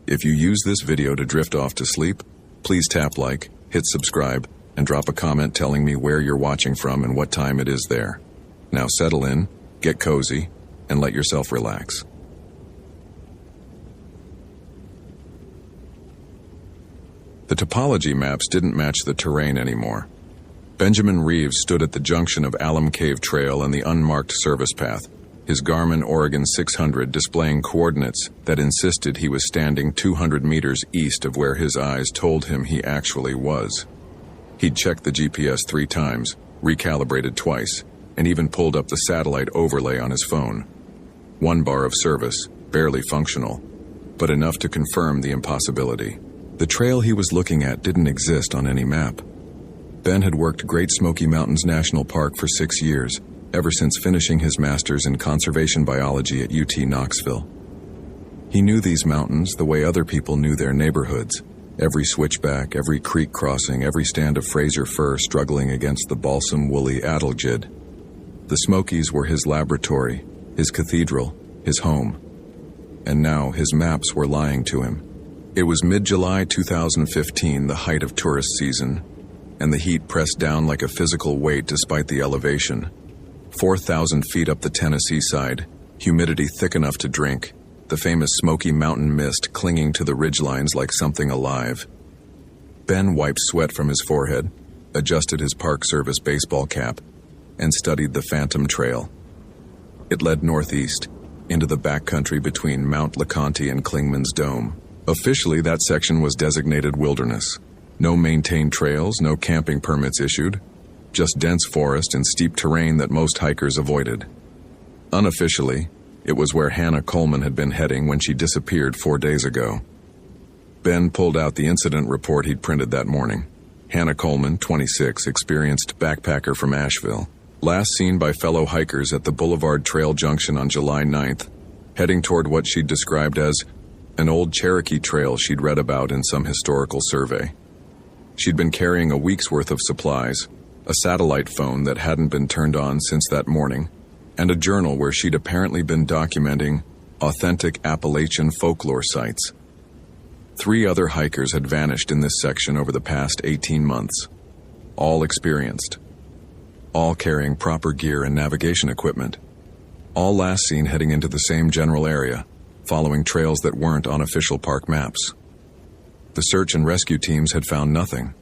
If you use this video to drift off to sleep, please tap like, hit subscribe, and drop a comment telling me where you're watching from and what time it is there. Now settle in, get cozy, and let yourself relax. The topology maps didn't match the terrain anymore. Benjamin Reeves stood at the junction of Alum Cave Trail and the unmarked service path, his Garmin Oregon 600 displaying coordinates that insisted he was standing 200 meters east of where his eyes told him he actually was. He'd checked the GPS 3 times, recalibrated twice, and even pulled up the satellite overlay on his phone. 1 bar of service, barely functional, but enough to confirm the impossibility. The trail he was looking at didn't exist on any map. Ben had worked Great Smoky Mountains National Park for 6 years, ever since finishing his master's in conservation biology at UT Knoxville. He knew these mountains the way other people knew their neighborhoods. Every switchback, every creek crossing, every stand of Fraser fir struggling against the balsam woolly adelgid. The Smokies were his laboratory, his cathedral, his home. And now his maps were lying to him. It was mid-July 2015, the height of tourist season, and the heat pressed down like a physical weight despite the elevation. 4,000 feet up the Tennessee side, humidity thick enough to drink, the famous Smoky Mountain mist clinging to the ridgelines like something alive. Ben wiped sweat from his forehead, adjusted his Park Service baseball cap, and studied the Phantom Trail. It led northeast, into the backcountry between Mount LeConte and Clingman's Dome. Officially, that section was designated wilderness. No maintained trails, no camping permits issued, just dense forest and steep terrain that most hikers avoided. Unofficially, it was where Hannah Coleman had been heading when she disappeared 4 days ago. Ben pulled out the incident report he'd printed that morning. Hannah Coleman, 26, experienced backpacker from Asheville. Last seen by fellow hikers at the Boulevard Trail Junction on July 9th, heading toward what she'd described as an old Cherokee trail she'd read about in some historical survey. She'd been carrying a week's worth of supplies, a satellite phone that hadn't been turned on since that morning, and a journal where she'd apparently been documenting authentic Appalachian folklore sites. 3 other hikers had vanished in this section over the past 18 months, all experienced, all carrying proper gear and navigation equipment, all last seen heading into the same general area, following trails that weren't on official park maps. The search and rescue teams had found nothing.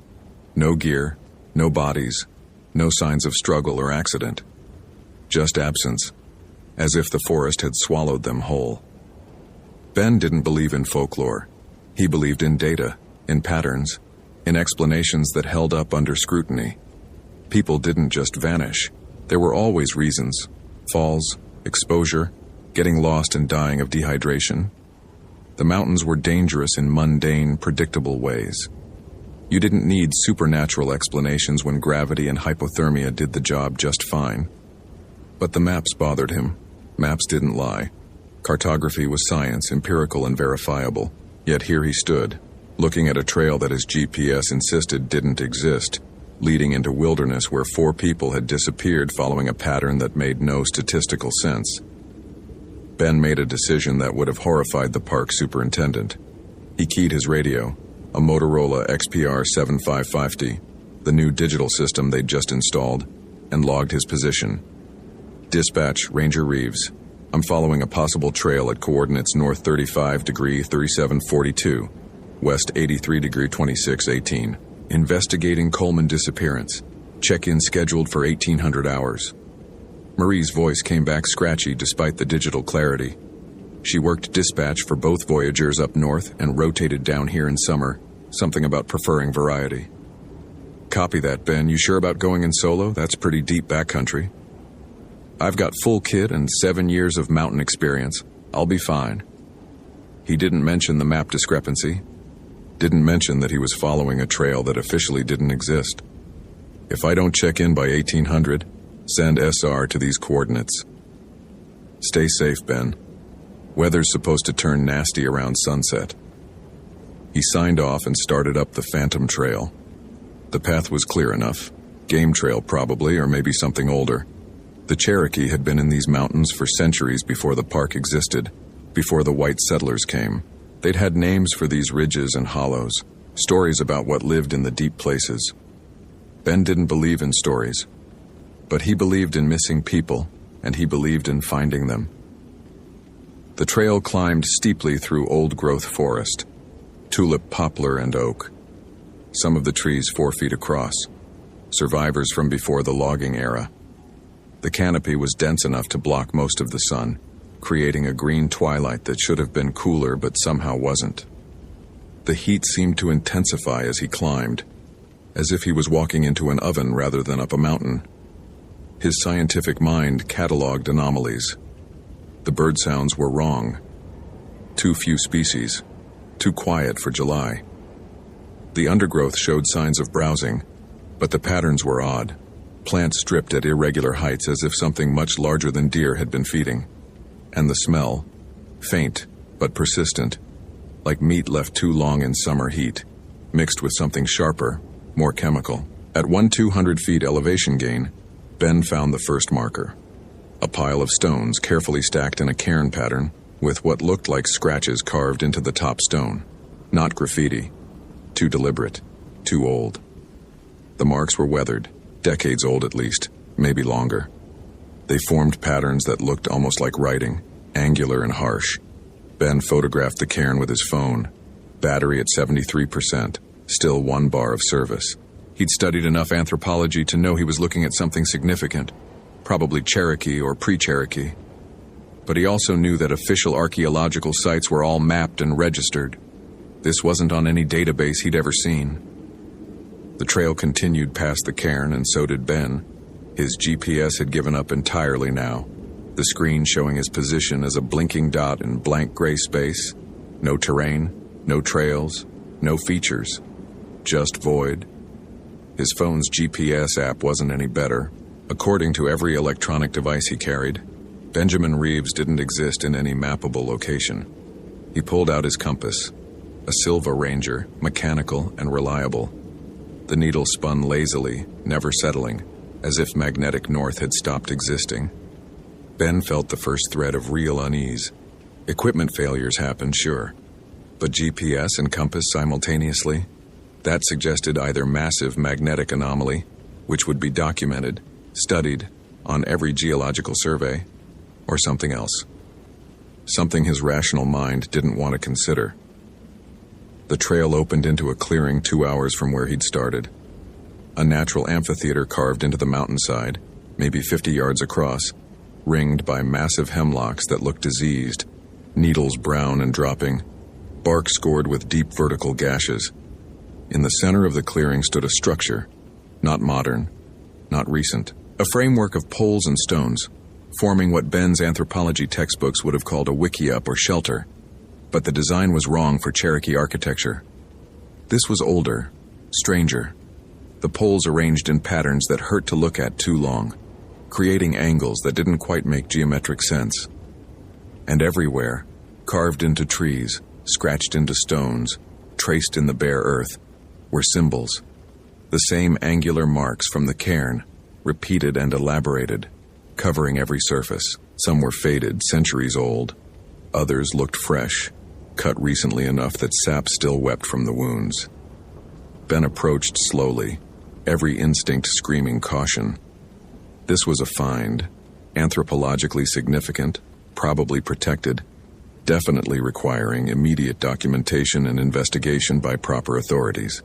No gear, no bodies, no signs of struggle or accident. Just absence, as if the forest had swallowed them whole. Ben didn't believe in folklore. He believed in data, in patterns, in explanations that held up under scrutiny. People didn't just vanish. There were always reasons: falls, exposure, getting lost and dying of dehydration. The mountains were dangerous in mundane, predictable ways. You didn't need supernatural explanations when gravity and hypothermia did the job just fine. But the maps bothered him. Maps didn't lie. Cartography was science, empirical and verifiable. Yet here he stood, looking at a trail that his GPS insisted didn't exist, leading into wilderness where 4 people had disappeared following a pattern that made no statistical sense. Ben made a decision that would have horrified the park superintendent. He keyed his radio, a Motorola XPR 7550, the new digital system they'd just installed, and logged his position. Dispatch, Ranger Reeves. I'm following a possible trail at coordinates north 35°3742, west 83°2618. Investigating Coleman disappearance. Check-in scheduled for 1800 hours. Marie's voice came back scratchy despite the digital clarity. She worked dispatch for both voyagers up north and rotated down here in summer, something about preferring variety. Copy that, Ben. You sure about going in solo? That's pretty deep backcountry. I've got full kit and 7 years of mountain experience. I'll be fine. He didn't mention the map discrepancy. Didn't mention that he was following a trail that officially didn't exist. If I don't check in by 1800, send SR to these coordinates. Stay safe, Ben. Weather's supposed to turn nasty around sunset. He signed off and started up the Phantom Trail. The path was clear enough. Game trail probably, or maybe something older. The Cherokee had been in these mountains for centuries before the park existed, before the white settlers came. They'd had names for these ridges and hollows, stories about what lived in the deep places. Ben didn't believe in stories, but he believed in missing people, and he believed in finding them. The trail climbed steeply through old-growth forest, tulip, poplar, and oak. Some of the trees 4 feet across, survivors from before the logging era. The canopy was dense enough to block most of the sun, creating a green twilight that should have been cooler but somehow wasn't. The heat seemed to intensify as he climbed, as if he was walking into an oven rather than up a mountain. His scientific mind cataloged anomalies. The bird sounds were wrong. Too few species, too quiet for July. The undergrowth showed signs of browsing, but the patterns were odd. Plants stripped at irregular heights as if something much larger than deer had been feeding. And the smell, faint but persistent, like meat left too long in summer heat, mixed with something sharper, more chemical. At 200 feet elevation gain, Ben found the first marker. A pile of stones carefully stacked in a cairn pattern, with what looked like scratches carved into the top stone. Not graffiti. Too deliberate. Too old. The marks were weathered, decades old at least, maybe longer. They formed patterns that looked almost like writing, angular and harsh. Ben photographed the cairn with his phone. Battery at 73%, still 1 bar of service. He'd studied enough anthropology to know he was looking at something significant, probably Cherokee or pre-Cherokee. But he also knew that official archaeological sites were all mapped and registered. This wasn't on any database he'd ever seen. The trail continued past the cairn, and so did Ben. His GPS had given up entirely now, the screen showing his position as a blinking dot in blank gray space. No terrain, no trails, no features, just void. His phone's GPS app wasn't any better. According to every electronic device he carried, Benjamin Reeves didn't exist in any mappable location. He pulled out his compass, a Silva Ranger, mechanical and reliable. The needle spun lazily, never settling, as if magnetic north had stopped existing. Ben felt the first thread of real unease. Equipment failures happened, sure, but GPS and compass simultaneously? That suggested either massive magnetic anomaly, which would be documented, studied, on every geological survey, or something else. Something his rational mind didn't want to consider. The trail opened into a clearing 2 hours from where he'd started. A natural amphitheater carved into the mountainside, maybe 50 yards across, ringed by massive hemlocks that looked diseased, needles brown and dropping, bark scored with deep vertical gashes. In the center of the clearing stood a structure, not modern, not recent, a framework of poles and stones, forming what Ben's anthropology textbooks would have called a wickiup or shelter. But the design was wrong for Cherokee architecture. This was older, stranger. The poles arranged in patterns that hurt to look at too long, creating angles that didn't quite make geometric sense. And everywhere, carved into trees, scratched into stones, traced in the bare earth, were symbols. The same angular marks from the cairn, repeated and elaborated, covering every surface. Some were faded, centuries old. Others looked fresh, cut recently enough that sap still wept from the wounds. Ben approached slowly, every instinct screaming caution. This was a find, anthropologically significant, probably protected, definitely requiring immediate documentation and investigation by proper authorities.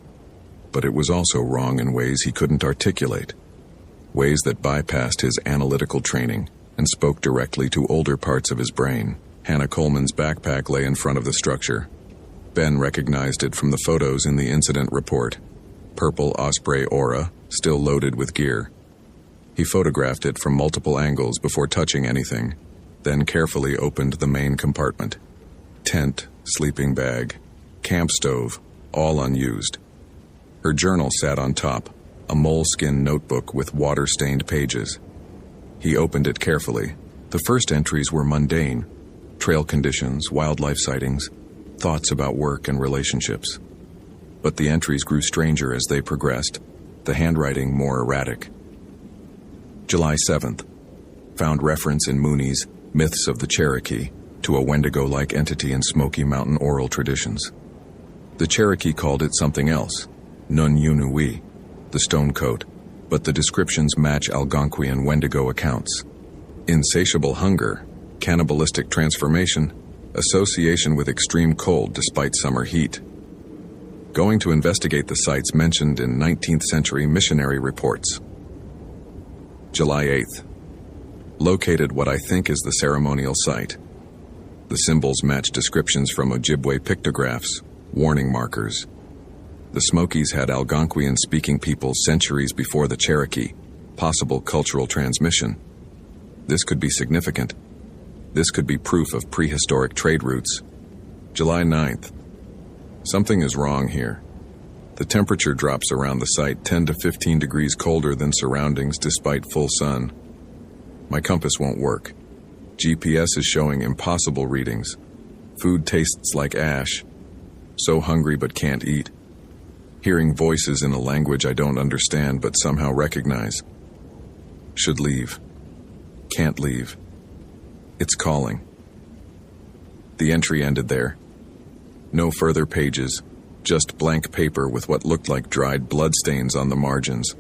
But it was also wrong in ways he couldn't articulate, ways that bypassed his analytical training and spoke directly to older parts of his brain. Hannah Coleman's backpack lay in front of the structure. Ben recognized it from the photos in the incident report. Purple Osprey Aura, still loaded with gear. He photographed it from multiple angles before touching anything, then carefully opened the main compartment. Tent, sleeping bag, camp stove, all unused. Her journal sat on top, a moleskin notebook with water-stained pages. He opened it carefully. The first entries were mundane. Trail conditions, wildlife sightings, thoughts about work and relationships. But the entries grew stranger as they progressed, the handwriting more erratic. July 7th. Found reference in Mooney's Myths of the Cherokee, to a Wendigo-like entity in Smoky Mountain oral traditions. The Cherokee called it something else, Nun Yunui, the stonecoat, but the descriptions match Algonquian Wendigo accounts. Insatiable hunger, cannibalistic transformation, association with extreme cold despite summer heat. Going to investigate the sites mentioned in 19th century missionary reports. July 8th. Located what I think is the ceremonial site. The symbols match descriptions from Ojibwe pictographs, warning markers. The Smokies had Algonquian-speaking people centuries before the Cherokee, possible cultural transmission. This could be significant. This could be proof of prehistoric trade routes. July 9th. Something is wrong here. The temperature drops around the site 10 to 15 degrees colder than surroundings despite full sun. My compass won't work. GPS is showing impossible readings. Food tastes like ash. So hungry but can't eat. Hearing voices in a language I don't understand but somehow recognize. Should leave. Can't leave. It's calling. The entry ended there. No further pages, just blank paper with what looked like dried bloodstains on the margins.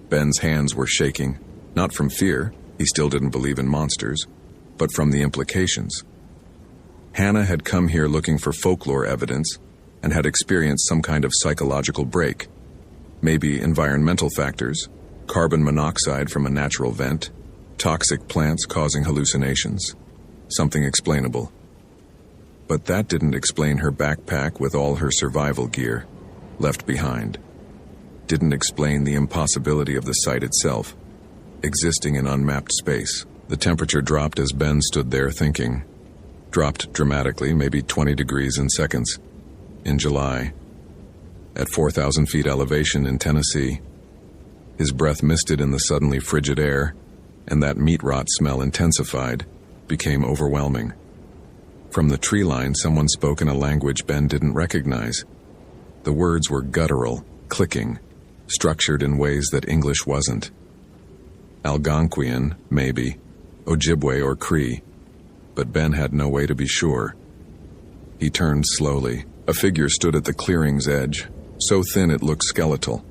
Ben's hands were shaking, not from fear, he still didn't believe in monsters, but from the implications. Hannah had come here looking for folklore evidence and had experienced some kind of psychological break. Maybe environmental factors, carbon monoxide from a natural vent, toxic plants causing hallucinations. Something explainable. But that didn't explain her backpack with all her survival gear left behind. Didn't explain the impossibility of the site itself, existing in unmapped space. The temperature dropped as Ben stood there thinking. Dropped dramatically, maybe 20 degrees in seconds. In July. At 4,000 feet elevation in Tennessee. His breath misted in the suddenly frigid air, and that meat rot smell intensified, became overwhelming. From the tree line, someone spoke in a language Ben didn't recognize. The words were guttural, clicking, structured in ways that English wasn't. Algonquian, maybe, Ojibwe or Cree, but Ben had no way to be sure. He turned slowly. A figure stood at the clearing's edge, so thin it looked skeletal,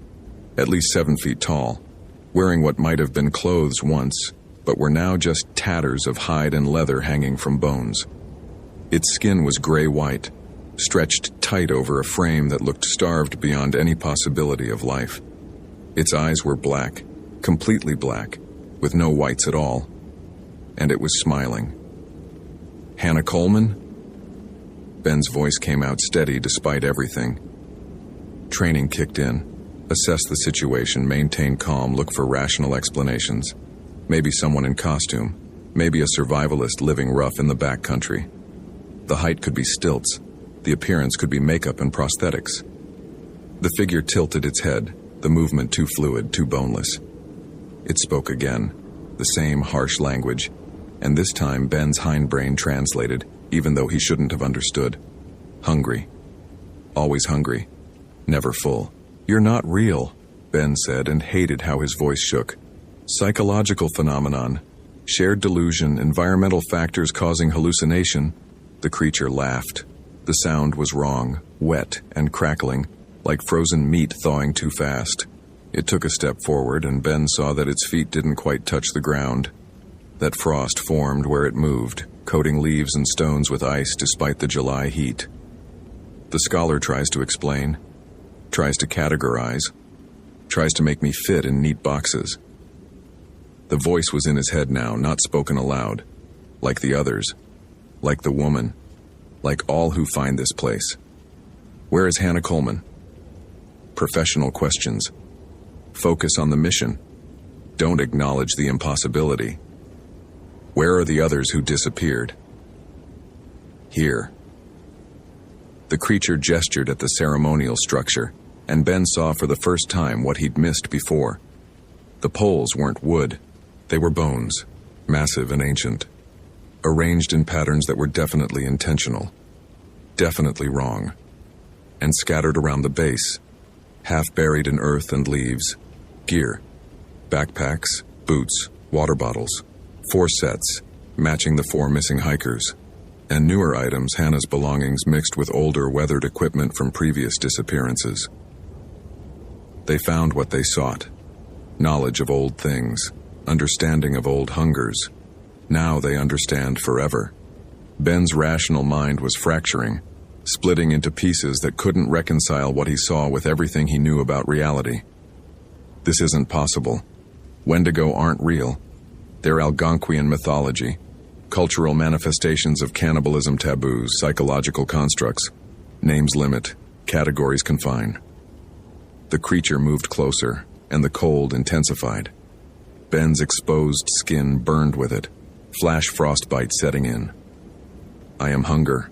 at least 7 feet tall, wearing what might have been clothes once, but were now just tatters of hide and leather hanging from bones. Its skin was gray-white, stretched tight over a frame that looked starved beyond any possibility of life. Its eyes were black, completely black, with no whites at all, and it was smiling. Hannah Coleman? Ben's voice came out steady despite everything. Training kicked in. Assess the situation, maintain calm, look for rational explanations. Maybe someone in costume, maybe a survivalist living rough in the backcountry. The height could be stilts, the appearance could be makeup and prosthetics. The figure tilted its head, the movement too fluid, too boneless. It spoke again, the same harsh language, and this time Ben's hindbrain translated, even though he shouldn't have understood. Hungry. Always hungry. Never full. You're not real, Ben said, and hated how his voice shook. Psychological phenomenon. Shared delusion, environmental factors causing hallucination. The creature laughed. The sound was wrong, wet and crackling, like frozen meat thawing too fast. It took a step forward, and Ben saw that its feet didn't quite touch the ground. That frost formed where it moved, coating leaves and stones with ice despite the July heat. The scholar tries to explain, tries to categorize, tries to make me fit in neat boxes. The voice was in his head now, not spoken aloud, like the others, like the woman, like all who find this place. Where is Hannah Coleman? Professional questions. Focus on the mission. Don't acknowledge the impossibility. Where are the others who disappeared? Here. The creature gestured at the ceremonial structure, and Ben saw for the first time what he'd missed before. The poles weren't wood. They were bones, massive and ancient, arranged in patterns that were definitely intentional, definitely wrong, and scattered around the base, half buried in earth and leaves. Gear, backpacks, boots, water bottles, 4 sets, matching the 4 missing hikers. and newer items, Hannah's belongings mixed with older, weathered equipment from previous disappearances. They found what they sought: knowledge of old things, understanding of old hungers. Now they understand forever. Ben's rational mind was fracturing, splitting into pieces that couldn't reconcile what he saw with everything he knew about reality. This isn't possible. Wendigo aren't real. They're Algonquian mythology, cultural manifestations of cannibalism taboos, psychological constructs. Names limit, categories confine. The creature moved closer, and the cold intensified. Ben's exposed skin burned with it, flash frostbite setting in. I am hunger.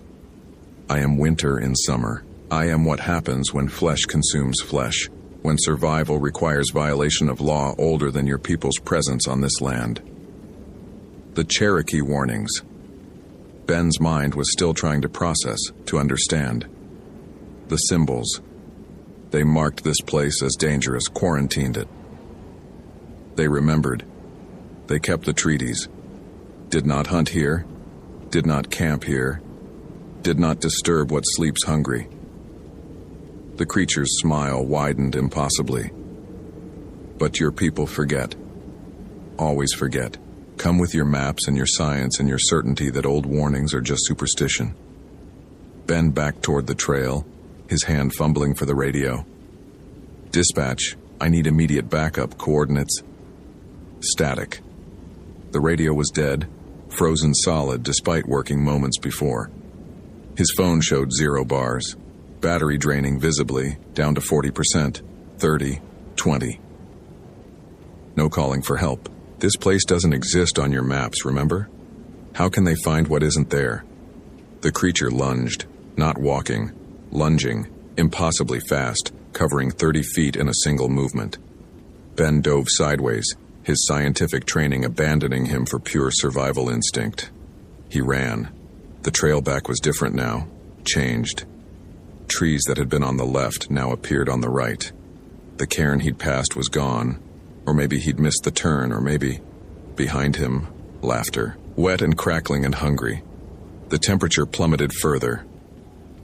I am winter in summer. I am what happens when flesh consumes flesh, when survival requires violation of law older than your people's presence on this land. The Cherokee warnings. Ben's mind was still trying to process, to understand. The symbols. They marked this place as dangerous, quarantined it. They remembered. They kept the treaties. Did not hunt here. Did not camp here. Did not disturb what sleeps hungry. The creature's smile widened impossibly. But your people forget. Always forget. Come with your maps and your science and your certainty that old warnings are just superstition. Ben backed toward the trail, his hand fumbling for the radio. Dispatch, I need immediate backup, coordinates. Static. The radio was dead, frozen solid despite working moments before. His phone showed 0 bars, battery draining visibly, down to 40%, 30, 20. No calling for help. This place doesn't exist on your maps, remember? How can they find what isn't there? The creature lunged, not walking, lunging, impossibly fast, covering 30 feet in a single movement. Ben dove sideways, his scientific training abandoning him for pure survival instinct. He ran. The trail back was different now, changed. Trees that had been on the left now appeared on the right. The cairn he'd passed was gone, or maybe he'd missed the turn, or maybe, behind him, laughter, wet and crackling and hungry. The temperature plummeted further.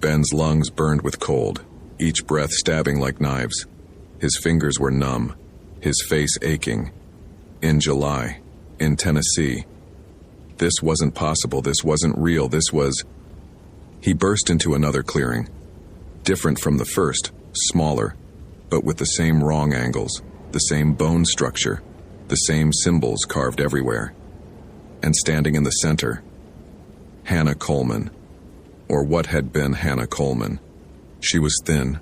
Ben's lungs burned with cold, each breath stabbing like knives. His fingers were numb, his face aching. In July, in Tennessee. This wasn't possible, this wasn't real, this was... He burst into another clearing. Different from the first, smaller, but with the same wrong angles, the same bone structure, the same symbols carved everywhere. And standing in the center, Hannah Coleman, or what had been Hannah Coleman. She was thin,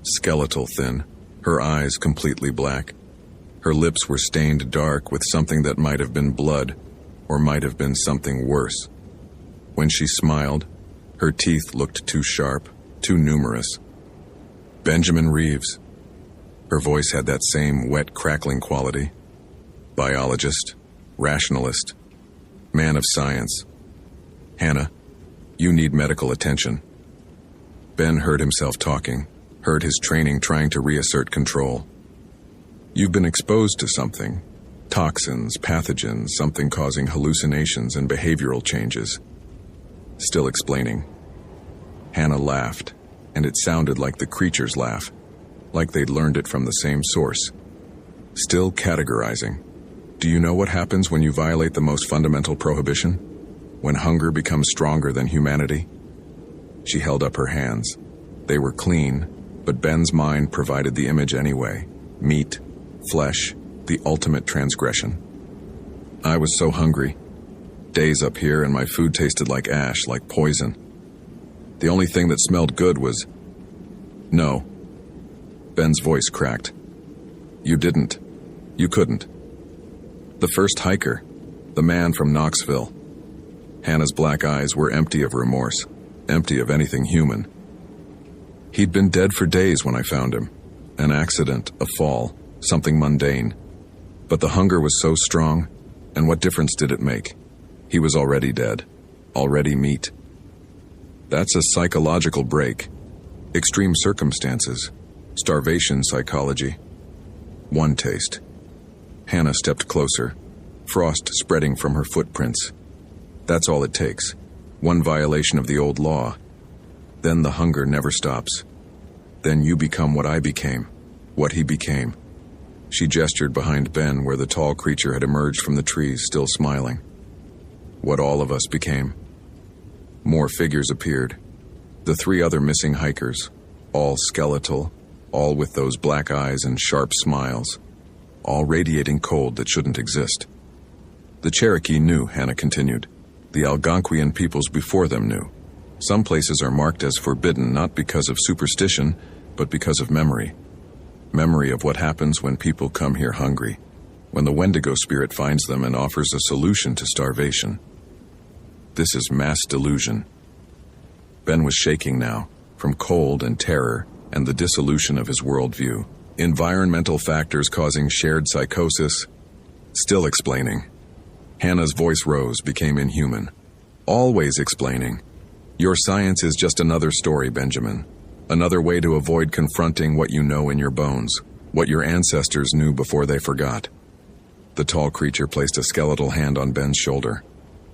skeletal thin, her eyes completely black. Her lips were stained dark with something that might have been blood, or might have been something worse. When she smiled, her teeth looked too sharp, too numerous. Benjamin Reeves. Her voice had that same wet, crackling quality. Biologist, rationalist, man of science. Hannah, you need medical attention. Ben heard himself talking, heard his training trying to reassert control. You've been exposed to something. Toxins, pathogens, something causing hallucinations and behavioral changes. Still explaining. Hannah laughed, and it sounded like the creature's laugh, like they'd learned it from the same source. Still categorizing. Do you know what happens when you violate the most fundamental prohibition? When hunger becomes stronger than humanity? She held up her hands. They were clean, but Ben's mind provided the image anyway. Meat, flesh, the ultimate transgression. I was so hungry. Days up here and my food tasted like ash, like poison. The only thing that smelled good was... No. Ben's voice cracked. You didn't. You couldn't. The first hiker, the man from Knoxville. Hannah's black eyes were empty of remorse, empty of anything human. He'd been dead for days when I found him. An accident, a fall, something mundane. But the hunger was so strong, and what difference did it make? He was already dead, already meat. That's a psychological break. Extreme circumstances. Starvation psychology. One taste. Hannah stepped closer, frost spreading from her footprints. That's all it takes. one violation of the old law. Then the hunger never stops. Then you become what I became, what he became. She gestured behind Ben where the tall creature had emerged from the trees, still smiling. What all of us became. More figures appeared. The 3 other missing hikers, all skeletal, all with those black eyes and sharp smiles, all radiating cold that shouldn't exist. The Cherokee knew, Hannah continued. The Algonquian peoples before them knew. Some places are marked as forbidden not because of superstition, but because of memory. Memory of what happens when people come here hungry, when the Wendigo spirit finds them and offers a solution to starvation. This is mass delusion. Ben was shaking now, from cold and terror and the dissolution of his worldview. Environmental factors causing shared psychosis. Still explaining. Hannah's voice rose, became inhuman. Always explaining. Your science is just another story, Benjamin. Another way to avoid confronting what you know in your bones, what your ancestors knew before they forgot. The tall creature placed a skeletal hand on Ben's shoulder.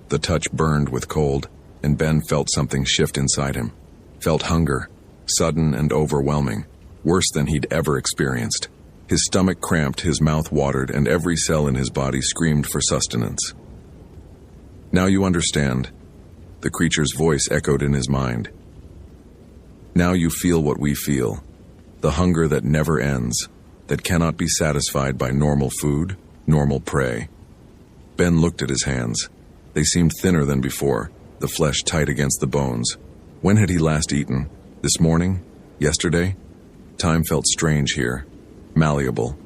The touch burned with cold, and Ben felt something shift inside him. Felt hunger, sudden and overwhelming, worse than he'd ever experienced. His stomach cramped, his mouth watered, and every cell in his body screamed for sustenance. Now you understand. The creature's voice echoed in his mind. Now you feel what we feel. The hunger that never ends, that cannot be satisfied by normal food, normal prey. Ben looked at his hands. They seemed thinner than before, the flesh tight against the bones. When had he last eaten? This morning? Yesterday? Time felt strange here, malleable.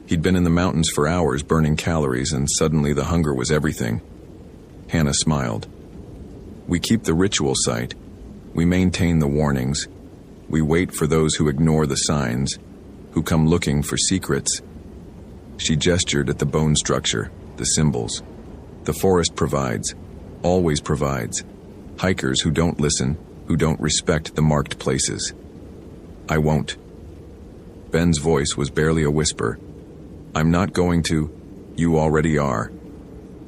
He'd been in the mountains for hours burning calories, and suddenly the hunger was everything. Hannah smiled. We keep the ritual site. We maintain the warnings. We wait for those who ignore the signs, who come looking for secrets. She gestured at the bone structure, the symbols. The forest provides, always provides. Hikers who don't listen, who don't respect the marked places. I won't. Ben's voice was barely a whisper. I'm not going to. You already are.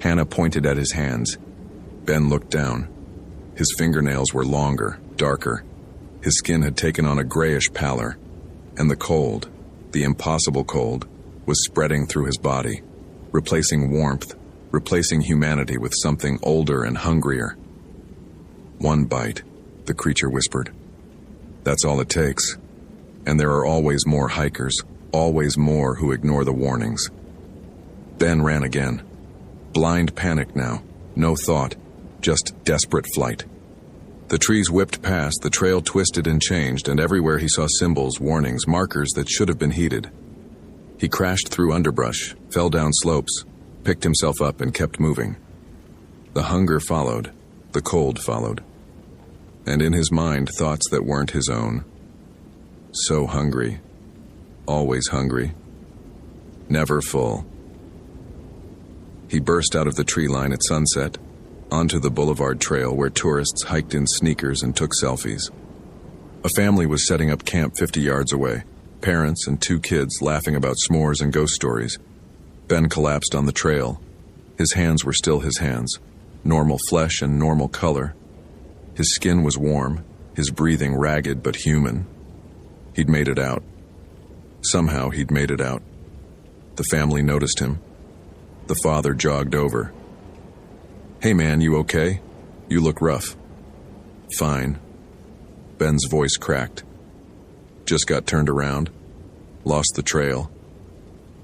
Hannah pointed at his hands. Ben looked down. His fingernails were longer, darker. His skin had taken on a grayish pallor, and the cold, the impossible cold, was spreading through his body, replacing warmth, replacing humanity with something older and hungrier. One bite, the creature whispered. That's all it takes. And there are always more hikers, always more who ignore the warnings. Ben ran again. Blind panic now, no thought, just desperate flight. The trees whipped past, the trail twisted and changed, and everywhere he saw symbols, warnings, markers that should have been heeded. He crashed through underbrush, fell down slopes, picked himself up and kept moving. The hunger followed, the cold followed. And in his mind, thoughts that weren't his own. So hungry, always hungry, never full. He burst out of the tree line at sunset, onto the boulevard trail where tourists hiked in sneakers and took selfies. A family was setting up camp 50 yards away, parents and 2 kids laughing about s'mores and ghost stories. Ben collapsed on the trail. His hands were still his hands, normal flesh and normal color. His skin was warm, his breathing ragged but human. He'd made it out. Somehow he'd made it out. The family noticed him. The father jogged over. Hey man, you okay? You look rough. Fine. Ben's voice cracked. Just got turned around. Lost the trail.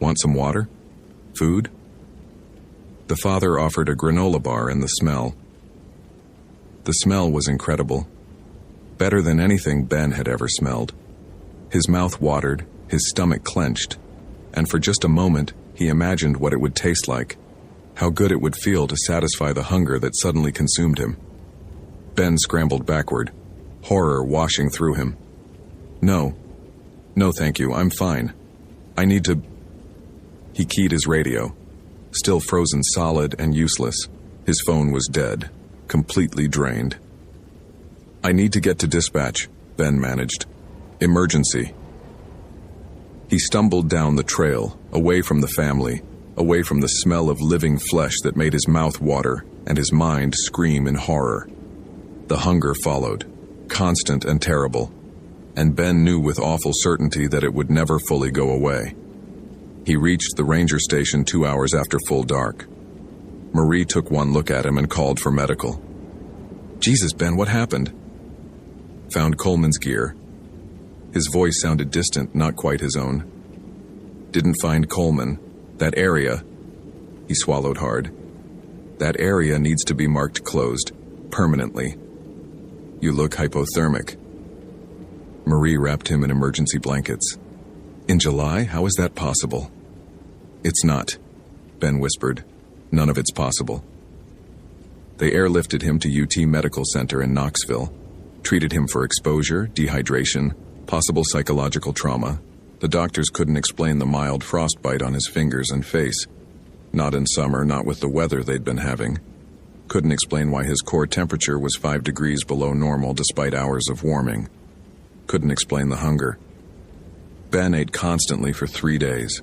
Want some water? Food? The father offered a granola bar and the smell. The smell was incredible. Better than anything Ben had ever smelled. His mouth watered, his stomach clenched, and for just a moment he imagined what it would taste like. How good it would feel to satisfy the hunger that suddenly consumed him. Ben scrambled backward, horror washing through him. No, thank you, I'm fine. I need to... He keyed his radio, still frozen solid and useless. His phone was dead, completely drained. I need to get to dispatch, Ben managed. Emergency. He stumbled down the trail, away from the family, away from the smell of living flesh that made his mouth water and his mind scream in horror. The hunger followed, constant and terrible, and Ben knew with awful certainty that it would never fully go away. He reached the ranger station 2 hours after full dark. Marie took one look at him and called for medical. "Jesus, Ben, what happened?" "Found Coleman's gear." His voice sounded distant, not quite his own. "Didn't find Coleman. That area," he swallowed hard, "that area needs to be marked closed, permanently. You look hypothermic." Marie wrapped him in emergency blankets. "In July? How is that possible?" "It's not," Ben whispered. "None of it's possible." They airlifted him to UT Medical Center in Knoxville, treated him for exposure, dehydration, possible psychological trauma. The doctors couldn't explain the mild frostbite on his fingers and face. Not in summer, not with the weather they'd been having. Couldn't explain why his core temperature was 5 degrees below normal despite hours of warming. Couldn't explain the hunger. Ben ate constantly for 3 days.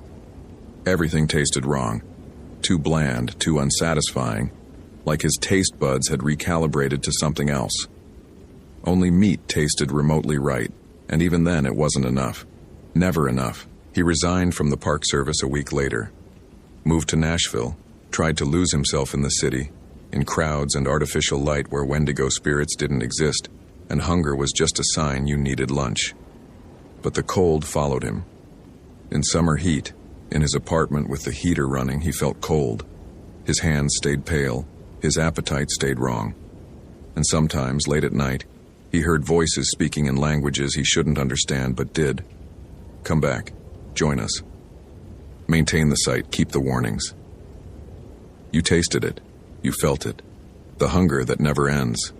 Everything tasted wrong. Too bland, too unsatisfying, like his taste buds had recalibrated to something else. Only meat tasted remotely right, and even then it wasn't enough. Never enough. He resigned from the Park Service a week later. Moved to Nashville, tried to lose himself in the city, in crowds and artificial light where Wendigo spirits didn't exist, and hunger was just a sign you needed lunch. But the cold followed him. In summer heat, in his apartment with the heater running, he felt cold. His hands stayed pale, his appetite stayed wrong. And sometimes, late at night, he heard voices speaking in languages he shouldn't understand but did. "Come back. Join us. Maintain the site. Keep the warnings." You tasted it. You felt it. The hunger that never ends.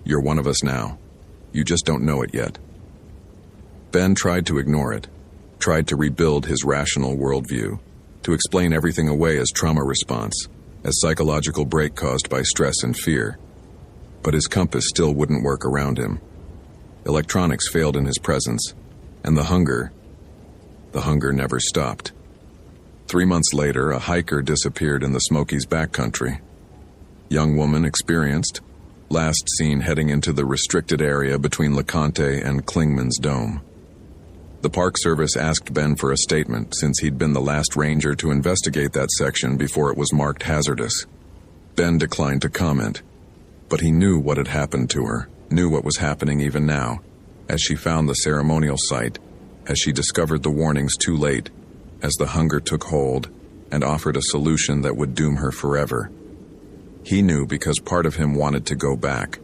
You're one of us now. You just don't know it yet. Ben tried to ignore it, tried to rebuild his rational worldview, to explain everything away as trauma response, as psychological break caused by stress and fear. But his compass still wouldn't work around him. Electronics failed in his presence, and the hunger never stopped. 3 months later, a hiker disappeared in the Smokies backcountry. Young woman, experienced, last seen heading into the restricted area between LeConte and Klingman's Dome. The Park Service asked Ben for a statement since he'd been the last ranger to investigate that section before it was marked hazardous. Ben declined to comment, but he knew what had happened to her, knew what was happening even now, as she found the ceremonial site, as she discovered the warnings too late, as the hunger took hold and offered a solution that would doom her forever. He knew because part of him wanted to go back.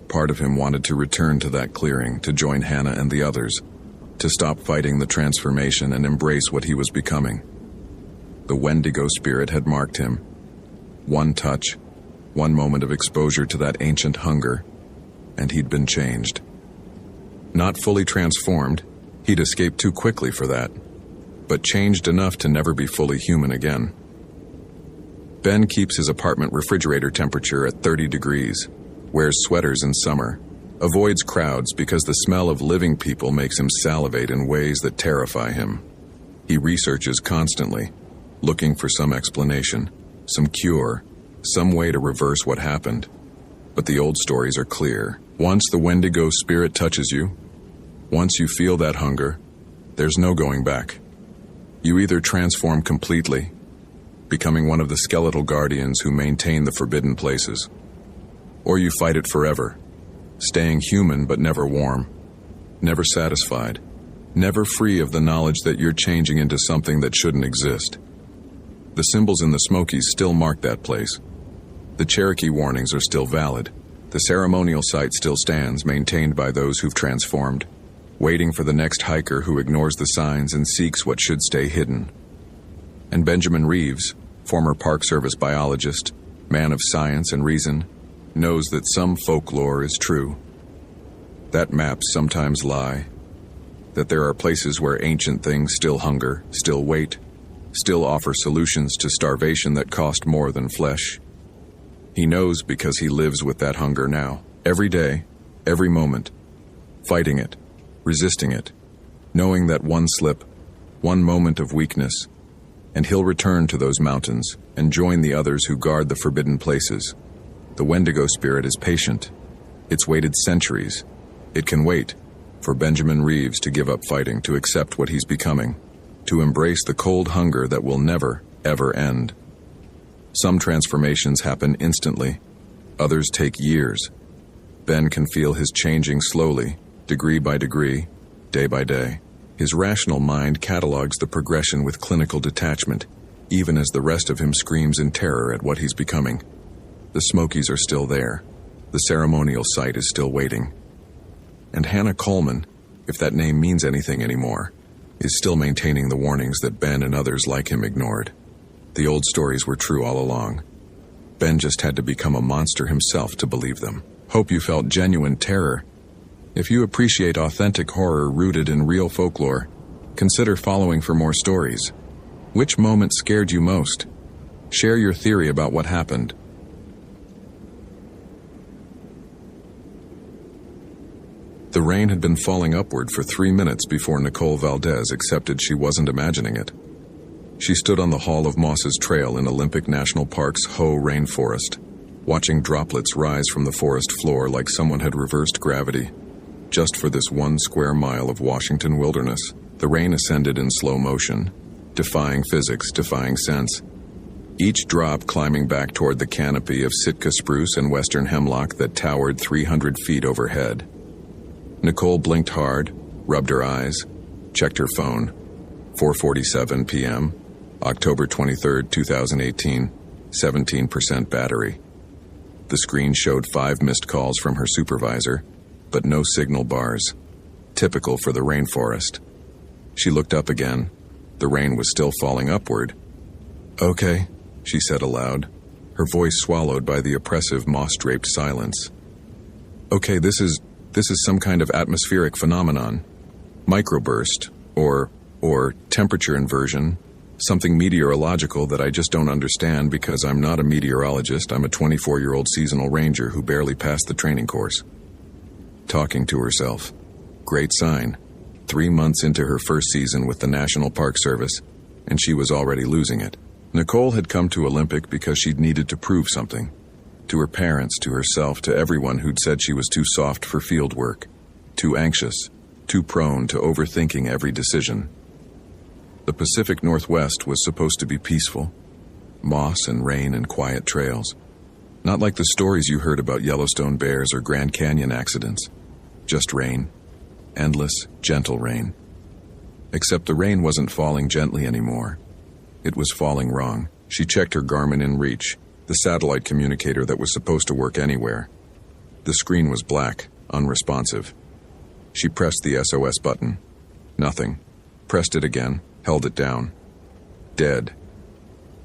Part of him wanted to return to that clearing, to join Hannah and the others, to stop fighting the transformation and embrace what he was becoming. The Wendigo spirit had marked him. One touch, one moment of exposure to that ancient hunger, and he'd been changed. Not fully transformed, he'd escaped too quickly for that, but changed enough to never be fully human again. Ben keeps his apartment refrigerator temperature at 30 degrees, wears sweaters in summer, avoids crowds because the smell of living people makes him salivate in ways that terrify him. He researches constantly, looking for some explanation, some cure, some way to reverse what happened. But the old stories are clear. Once the Wendigo spirit touches you, once you feel that hunger, there's no going back. You either transform completely, becoming one of the skeletal guardians who maintain the forbidden places, or you fight it forever, staying human but never warm, never satisfied, never free of the knowledge that you're changing into something that shouldn't exist. The symbols in the Smokies still mark that place. The Cherokee warnings are still valid. The ceremonial site still stands, maintained by those who've transformed, waiting for the next hiker who ignores the signs and seeks what should stay hidden. And Benjamin Reeves, former Park Service biologist, man of science and reason, knows that some folklore is true. That maps sometimes lie. That there are places where ancient things still hunger, still wait, still offer solutions to starvation that cost more than flesh. He knows because he lives with that hunger now, every day, every moment, fighting it, resisting it, knowing that one slip, one moment of weakness, and he'll return to those mountains and join the others who guard the forbidden places. The Wendigo spirit is patient. It's waited centuries. It can wait for Benjamin Reeves to give up fighting, to accept what he's becoming, to embrace the cold hunger that will never, ever end. Some transformations happen instantly. Others take years. Ben can feel his changing slowly, degree by degree, day by day. His rational mind catalogs the progression with clinical detachment, even as the rest of him screams in terror at what he's becoming. The Smokies are still there. The ceremonial site is still waiting. And Hannah Coleman, if that name means anything anymore, is still maintaining the warnings that Ben and others like him ignored. The old stories were true all along. Ben just had to become a monster himself to believe them. Hope you felt genuine terror. If you appreciate authentic horror rooted in real folklore, consider following for more stories. Which moment scared you most? Share your theory about what happened. The rain had been falling upward for 3 minutes before Nicole Valdez accepted she wasn't imagining it. She stood on the Hall of Mosses Trail in Olympic National Park's Hoh rainforest, watching droplets rise from the forest floor like someone had reversed gravity. Just for this 1 square mile of Washington wilderness, the rain ascended in slow motion, defying physics, defying sense. Each drop climbing back toward the canopy of Sitka spruce and western hemlock that towered 300 feet overhead. Nicole blinked hard, rubbed her eyes, checked her phone. 4:47 p.m., October 23, 2018, 17% battery. The screen showed 5 missed calls from her supervisor, but no signal bars. Typical for the rainforest. She looked up again. The rain was still falling upward. "Okay," she said aloud, her voice swallowed by the oppressive moss-draped silence. "Okay, this is some kind of atmospheric phenomenon. Microburst, or temperature inversion, something meteorological that I just don't understand because I'm not a meteorologist. I'm a 24-year-old seasonal ranger who barely passed the training course." Talking to herself. Great sign. 3 months into her first season with the National Park Service, and she was already losing it. Nicole had come to Olympic because she'd needed to prove something. To her parents, to herself, to everyone who'd said she was too soft for field work, too anxious, too prone to overthinking every decision. The Pacific Northwest was supposed to be peaceful. Moss and rain and quiet trails. Not like the stories you heard about Yellowstone bears or Grand Canyon accidents. Just rain. Endless, gentle rain. Except the rain wasn't falling gently anymore. It was falling wrong. She checked her Garmin InReach, the satellite communicator that was supposed to work anywhere. The screen was black, unresponsive. She pressed the SOS button. Nothing. Pressed it again, held it down. Dead.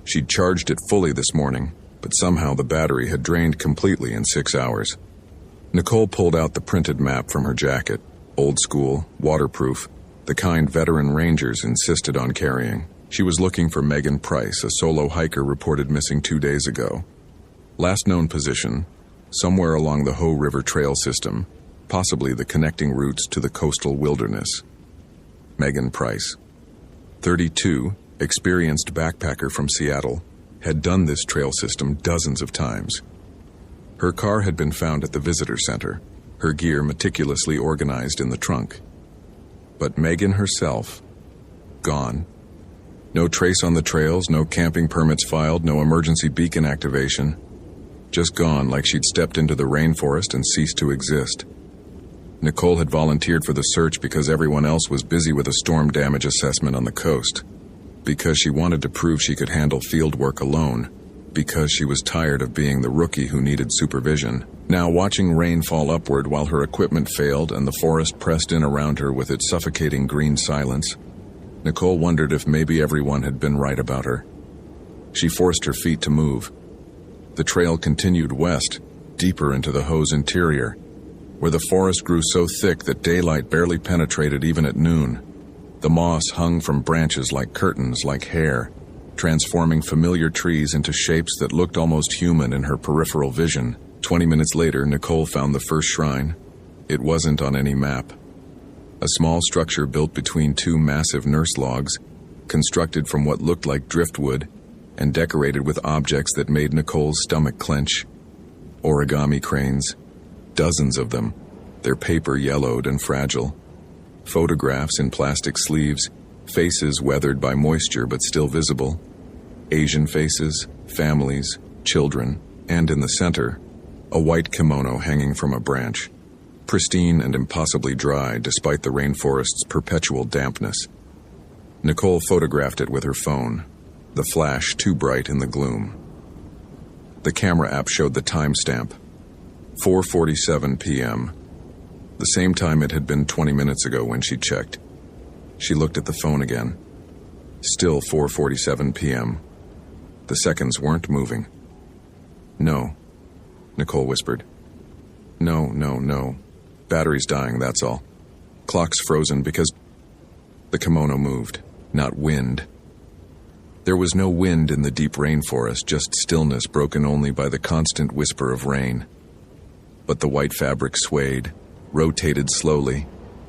She'd charged it fully this morning, but somehow the battery had drained completely in 6 hours. Nicole pulled out the printed map from her jacket, old school, waterproof, the kind veteran rangers insisted on carrying. She was looking for Megan Price, a solo hiker reported missing 2 days ago. Last known position, somewhere along the Hoh River Trail system, possibly the connecting routes to the coastal wilderness. Megan Price. 32, experienced backpacker from Seattle, had done this trail system dozens of times. Her car had been found at the visitor center, her gear meticulously organized in the trunk. But Megan herself, gone. No trace on the trails, no camping permits filed, no emergency beacon activation. Just gone like she'd stepped into the rainforest and ceased to exist. Nicole had volunteered for the search because everyone else was busy with a storm damage assessment on the coast. Because she wanted to prove she could handle field work alone. Because she was tired of being the rookie who needed supervision. Now watching rain fall upward while her equipment failed and the forest pressed in around her with its suffocating green silence, Nicole wondered if maybe everyone had been right about her. She forced her feet to move. The trail continued west, deeper into the Hoh's interior, where the forest grew so thick that daylight barely penetrated even at noon. The moss hung from branches like curtains, like hair, transforming familiar trees into shapes that looked almost human in her peripheral vision. 20 minutes later, Nicole found the first shrine. It wasn't on any map. A small structure built between 2 massive nurse logs, constructed from what looked like driftwood, and decorated with objects that made Nicole's stomach clench. Origami cranes, Dozens of them, their paper yellowed and fragile. Photographs in plastic sleeves, faces weathered by moisture but still visible. Asian faces, families, children, and in the center, a white kimono hanging from a branch, pristine and impossibly dry despite the rainforest's perpetual dampness. Nicole photographed it with her phone, the flash too bright in the gloom. The camera app showed the timestamp, 4:47 p.m., the same time it had been 20 minutes ago when she checked. She looked at the phone again. Still 4:47 p.m. The seconds weren't moving. "No," Nicole whispered. No. Battery's dying, that's all. Clock's frozen because..." The kimono moved, not wind. There was no wind in the deep rainforest, just stillness broken only by the constant whisper of rain. But the white fabric swayed, rotated slowly,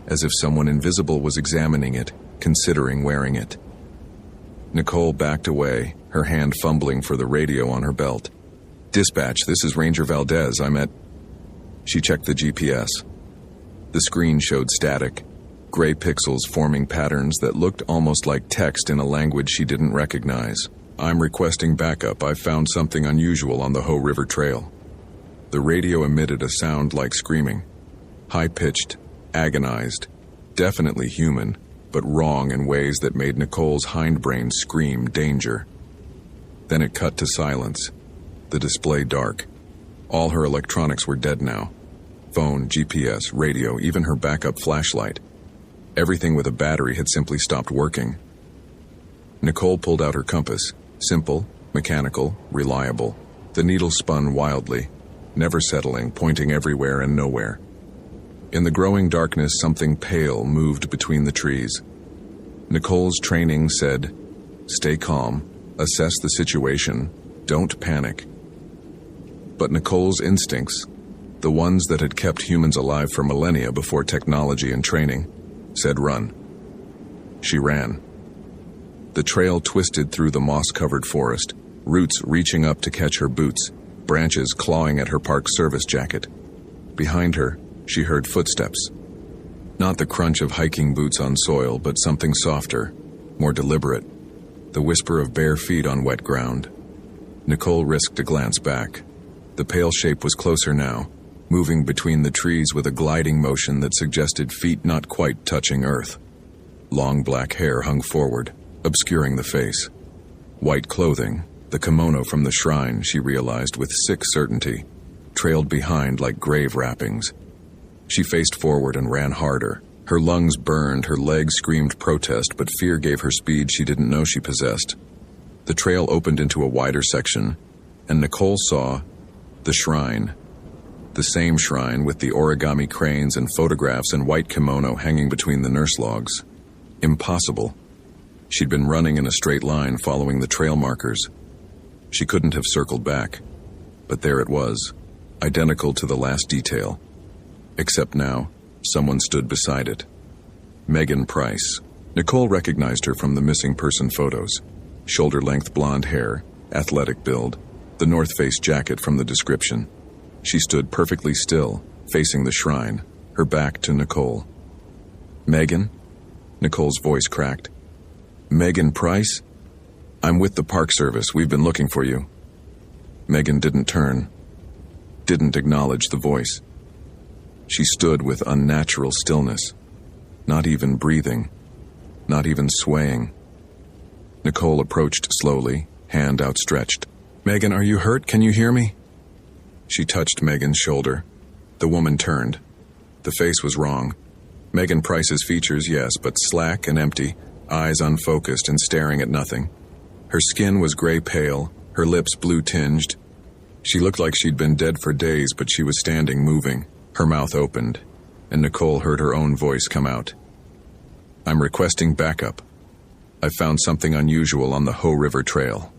as if someone invisible was examining it, considering wearing it. Nicole backed away, her hand fumbling for the radio on her belt. "Dispatch, this is Ranger Valdez. I'm at..." She checked the GPS. The screen showed static, gray pixels forming patterns that looked almost like text in a language she didn't recognize. "I'm requesting backup. I found something unusual on the Ho River Trail." The radio emitted a sound like screaming. High-pitched, agonized, definitely human, but wrong in ways that made Nicole's hindbrain scream danger. Then it cut to silence, the display dark. All her electronics were dead now. Phone, GPS, radio, even her backup flashlight. Everything with a battery had simply stopped working. Nicole pulled out her compass, simple, mechanical, reliable. The needle spun wildly, never settling, pointing everywhere and nowhere. In the growing darkness, something pale moved between the trees. Nicole's training said, "Stay calm, assess the situation, don't panic." But Nicole's instincts, the ones that had kept humans alive for millennia before technology and training, said run. She ran. The trail twisted through the moss-covered forest, roots reaching up to catch her boots, branches clawing at her Park Service jacket. Behind her, she heard footsteps. Not the crunch of hiking boots on soil, but something softer, more deliberate. The whisper of bare feet on wet ground. Nicole risked a glance back. The pale shape was closer now, moving between the trees with a gliding motion that suggested feet not quite touching earth. Long black hair hung forward, obscuring the face. White clothing, the kimono from the shrine, she realized with sick certainty, trailed behind like grave wrappings. She faced forward and ran harder. Her lungs burned, her legs screamed protest, but fear gave her speed she didn't know she possessed. The trail opened into a wider section, and Nicole saw the shrine. The same shrine with the origami cranes and photographs and white kimono hanging between the nurse logs. Impossible. She'd been running in a straight line following the trail markers. She couldn't have circled back, but there it was, identical to the last detail. Except now, someone stood beside it. Megan Price. Nicole recognized her from the missing person photos. Shoulder-length blonde hair, athletic build, the North Face jacket from the description. She stood perfectly still, facing the shrine, her back to Nicole. "Megan?" Nicole's voice cracked. "Megan Price? I'm with the Park Service. We've been looking for you." Megan didn't turn, didn't acknowledge the voice. She stood with unnatural stillness, not even breathing, not even swaying. Nicole approached slowly, hand outstretched. "Megan, are you hurt? Can you hear me?" She touched Megan's shoulder. The woman turned. The face was wrong. Megan Price's features, yes, but slack and empty, eyes unfocused and staring at nothing. Her skin was gray pale, her lips blue tinged. She looked like she'd been dead for days, but she was standing, moving. Her mouth opened, and Nicole heard her own voice come out. "I'm requesting backup. I found something unusual on the Ho River Trail."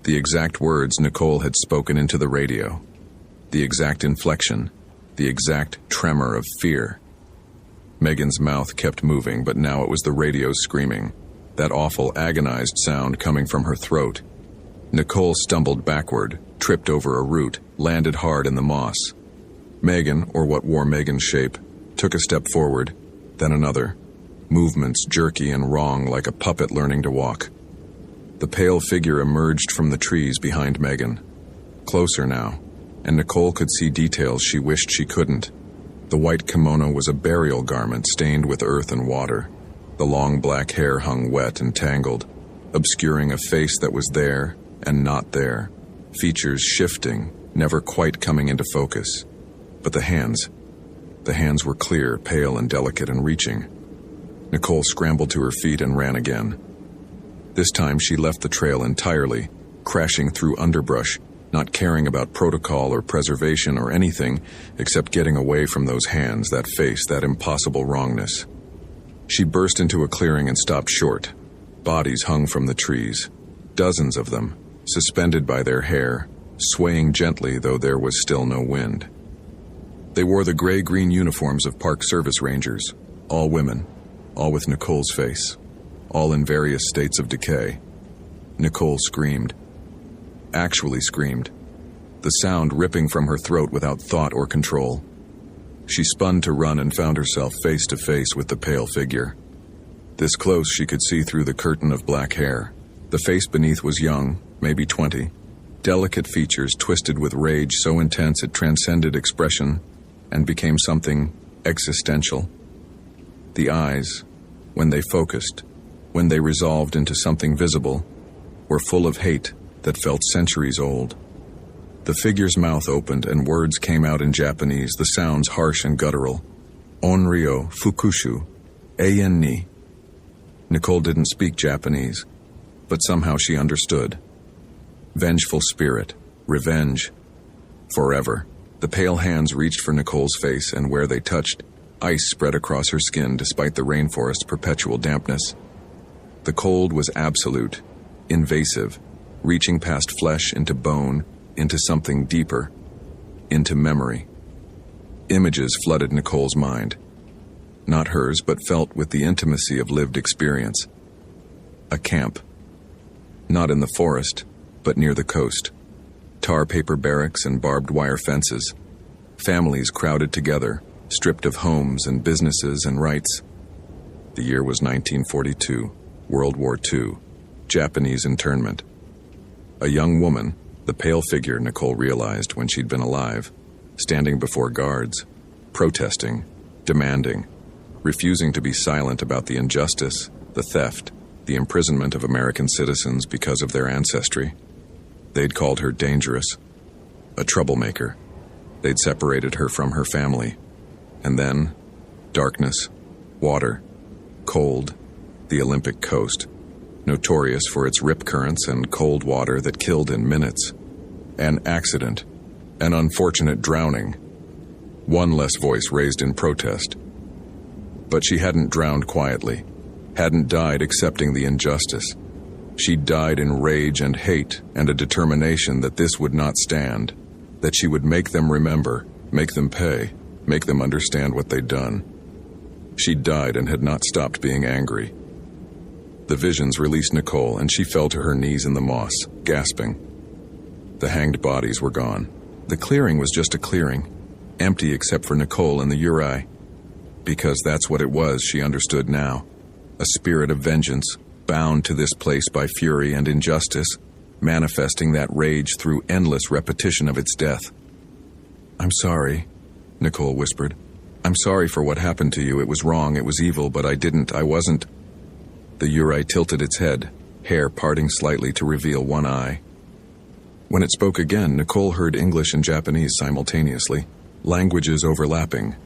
The exact words Nicole had spoken into the radio. The exact inflection. The exact tremor of fear. Megan's mouth kept moving, but now it was the radio's screaming. That awful, agonized sound coming from her throat. Nicole stumbled backward, tripped over a root, landed hard in the moss. Megan, or what wore Megan's shape, took a step forward, then another, movements jerky and wrong like a puppet learning to walk. The pale figure emerged from the trees behind Megan. Closer now, and Nicole could see details she wished she couldn't. The white kimono was a burial garment stained with earth and water. The long black hair hung wet and tangled, obscuring a face that was there and not there, features shifting, never quite coming into focus. But the hands were clear, pale and delicate and reaching. Nicole scrambled to her feet and ran again. This time she left the trail entirely, crashing through underbrush, not caring about protocol or preservation or anything except getting away from those hands, that face, that impossible wrongness. She burst into a clearing and stopped short. Bodies hung from the trees, dozens of them, suspended by their hair, swaying gently though there was still no wind. They wore the gray-green uniforms of Park Service Rangers, all women, all with Nicole's face, all in various states of decay. Nicole screamed. Actually screamed, the sound ripping from her throat without thought or control. She spun to run and found herself face to face with the pale figure. This close she could see through the curtain of black hair. The face beneath was young, maybe 20, delicate features twisted with rage so intense it transcended expression and became something existential. The eyes, when they focused, when they resolved into something visible, were full of hate that felt centuries old. The figure's mouth opened and words came out in Japanese, the sounds harsh and guttural. Onryo fukushu, eien ni. Nicole didn't speak Japanese, but somehow she understood. Vengeful spirit, revenge, forever. The pale hands reached for Nicole's face, and where they touched, ice spread across her skin despite the rainforest's perpetual dampness. The cold was absolute, invasive, reaching past flesh into bone, into something deeper, into memory. Images flooded Nicole's mind. Not hers, but felt with the intimacy of lived experience. A camp. Not in the forest, but near the coast. Tar paper barracks and barbed wire fences. Families crowded together, stripped of homes and businesses and rights. The year was 1942, World War II, Japanese internment. A young woman, the pale figure Nicole realized when she'd been alive, standing before guards, protesting, demanding, refusing to be silent about the injustice, the theft, the imprisonment of American citizens because of their ancestry. They'd called her dangerous, a troublemaker. They'd separated her from her family. And then, darkness, water, cold, the Olympic coast, notorious for its rip currents and cold water that killed in minutes. An accident, an unfortunate drowning. One less voice raised in protest. But she hadn't drowned quietly, hadn't died accepting the injustice. She died in rage and hate and a determination that this would not stand, that she would make them remember, make them pay, make them understand what they'd done. She died and had not stopped being angry. The visions released Nicole, and she fell to her knees in the moss, gasping. The hanged bodies were gone. The clearing was just a clearing, empty except for Nicole and the Uri. Because that's what it was, she understood now. A spirit of vengeance, bound to this place by fury and injustice, manifesting that rage through endless repetition of its death. "I'm sorry," Nicole whispered. "I'm sorry for what happened to you. It was wrong, it was evil, but I wasn't." The Uri tilted its head, hair parting slightly to reveal one eye. When it spoke again, Nicole heard English and Japanese simultaneously, languages overlapping.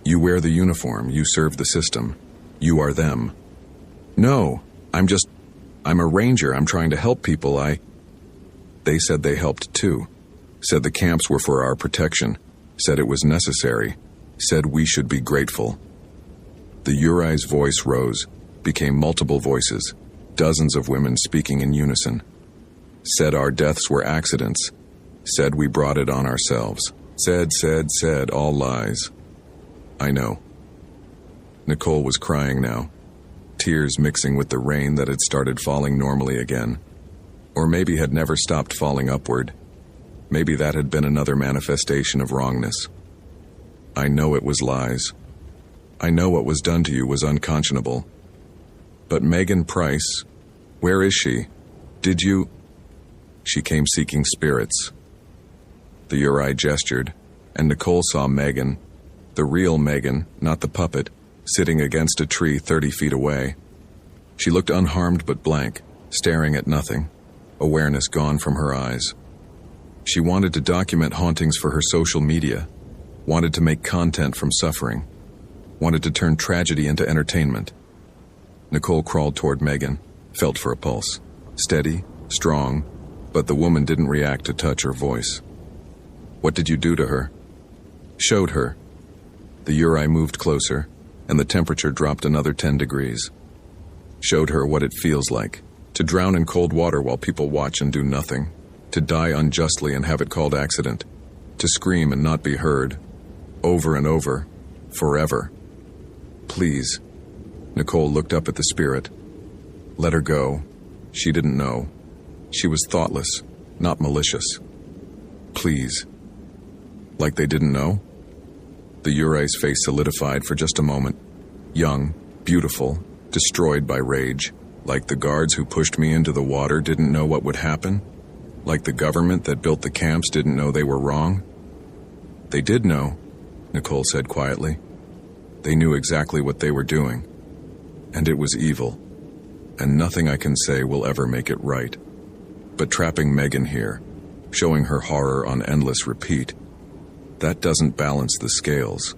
"You wear the uniform, you serve the system. You are them." "No, I'm a ranger, I'm trying to help people, They said they helped too. Said the camps were for our protection. Said it was necessary. Said we should be grateful." The Uri's voice rose, became multiple voices, dozens of women speaking in unison. Said our deaths were accidents. Said we brought it on ourselves. Said, all lies. I know. Nicole was crying now, tears mixing with the rain that had started falling normally again. Or maybe had never stopped falling upward. Maybe that had been another manifestation of wrongness. I know it was lies. I know what was done to you was unconscionable. But Megan Price, where is she? Did you... She came seeking spirits. The Uri gestured, and Nicole saw Megan, the real Megan, not the puppet, sitting against a tree 30 feet away. She looked unharmed but blank, staring at nothing, awareness gone from her eyes. She wanted to document hauntings for her social media, wanted to make content from suffering, wanted to turn tragedy into entertainment. Nicole crawled toward Megan, felt for a pulse. Steady, strong, but the woman didn't react to touch or voice. What did you do to her? Showed her. The Uri moved closer, and the temperature dropped another 10 degrees. Showed her what it feels like, to drown in cold water while people watch and do nothing, to die unjustly and have it called accident, to scream and not be heard, over and over, forever. Please. Nicole looked up at the spirit. Let her go. She didn't know. She was thoughtless, not malicious. Please. Like they didn't know? The Uri's face solidified for just a moment. Young, beautiful, destroyed by rage. Like the guards who pushed me into the water didn't know what would happen? Like the government that built the camps didn't know they were wrong? They did know, Nicole said quietly. They knew exactly what they were doing. And it was evil. And nothing I can say will ever make it right. But trapping Megan here, showing her horror on endless repeat, that doesn't balance the scales.